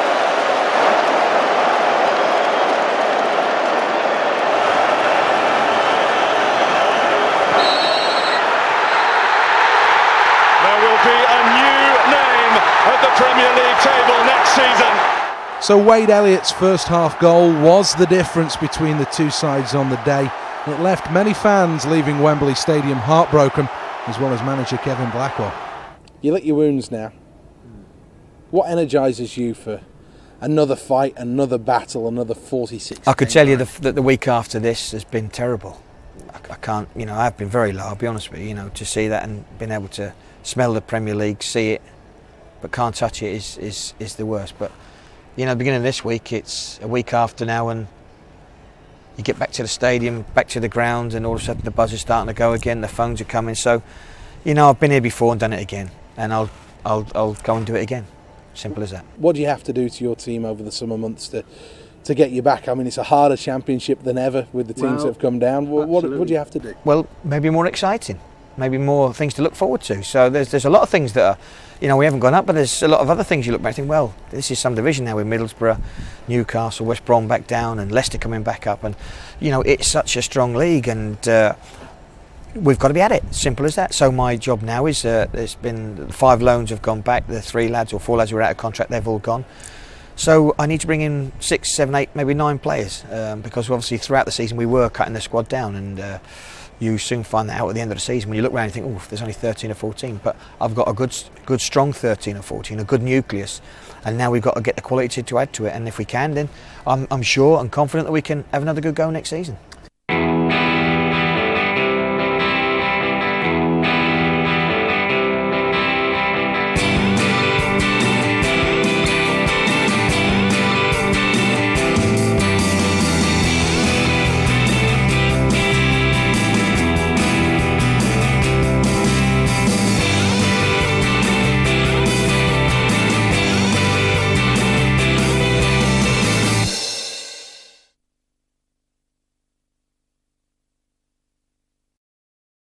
There will be a new name at the Premier League table next season. So Wade Elliott's first half goal was the difference between the two sides on the day. It left many fans leaving Wembley Stadium heartbroken, as well as manager Kevin Blackwell. You lick your wounds now. What energises you for another fight, another battle, another 46? I could tell you that the week after this has been terrible. I can't, I've been very low, I'll be honest with you, to see that and being able to smell the Premier League, see it, but can't touch it is the worst. But, the beginning of this week, it's a week after now, and you get back to the stadium, back to the ground, and all of a sudden the buzz is starting to go again, the phones are coming. So, I've been here before and done it again, and I'll go and do it again. Simple as that. What do you have to do to your team over the summer months to get you back? I mean, it's a harder championship than ever with the teams that have come down. What do you have to do? Well, maybe more exciting, maybe more things to look forward to. So there's a lot of things that are, we haven't gone up, but there's a lot of other things you look back and think, well, this is some division now with Middlesbrough, Newcastle, West Brom back down, and Leicester coming back up, and it's such a strong league, and we've got to be at it. Simple as that. So my job now is there's been 5 loans have gone back. The 3 lads or 4 lads who were out of contract, they've all gone. So I need to bring in 6, 7, 8, maybe 9 players because obviously throughout the season we were cutting the squad down, and you soon find that out at the end of the season when you look around and think, oh, there's only 13 or 14, but I've got a good strong 13 or 14, a good nucleus, and now we've got to get the quality to add to it, and if we can, then I'm sure and confident that we can have another good go next season.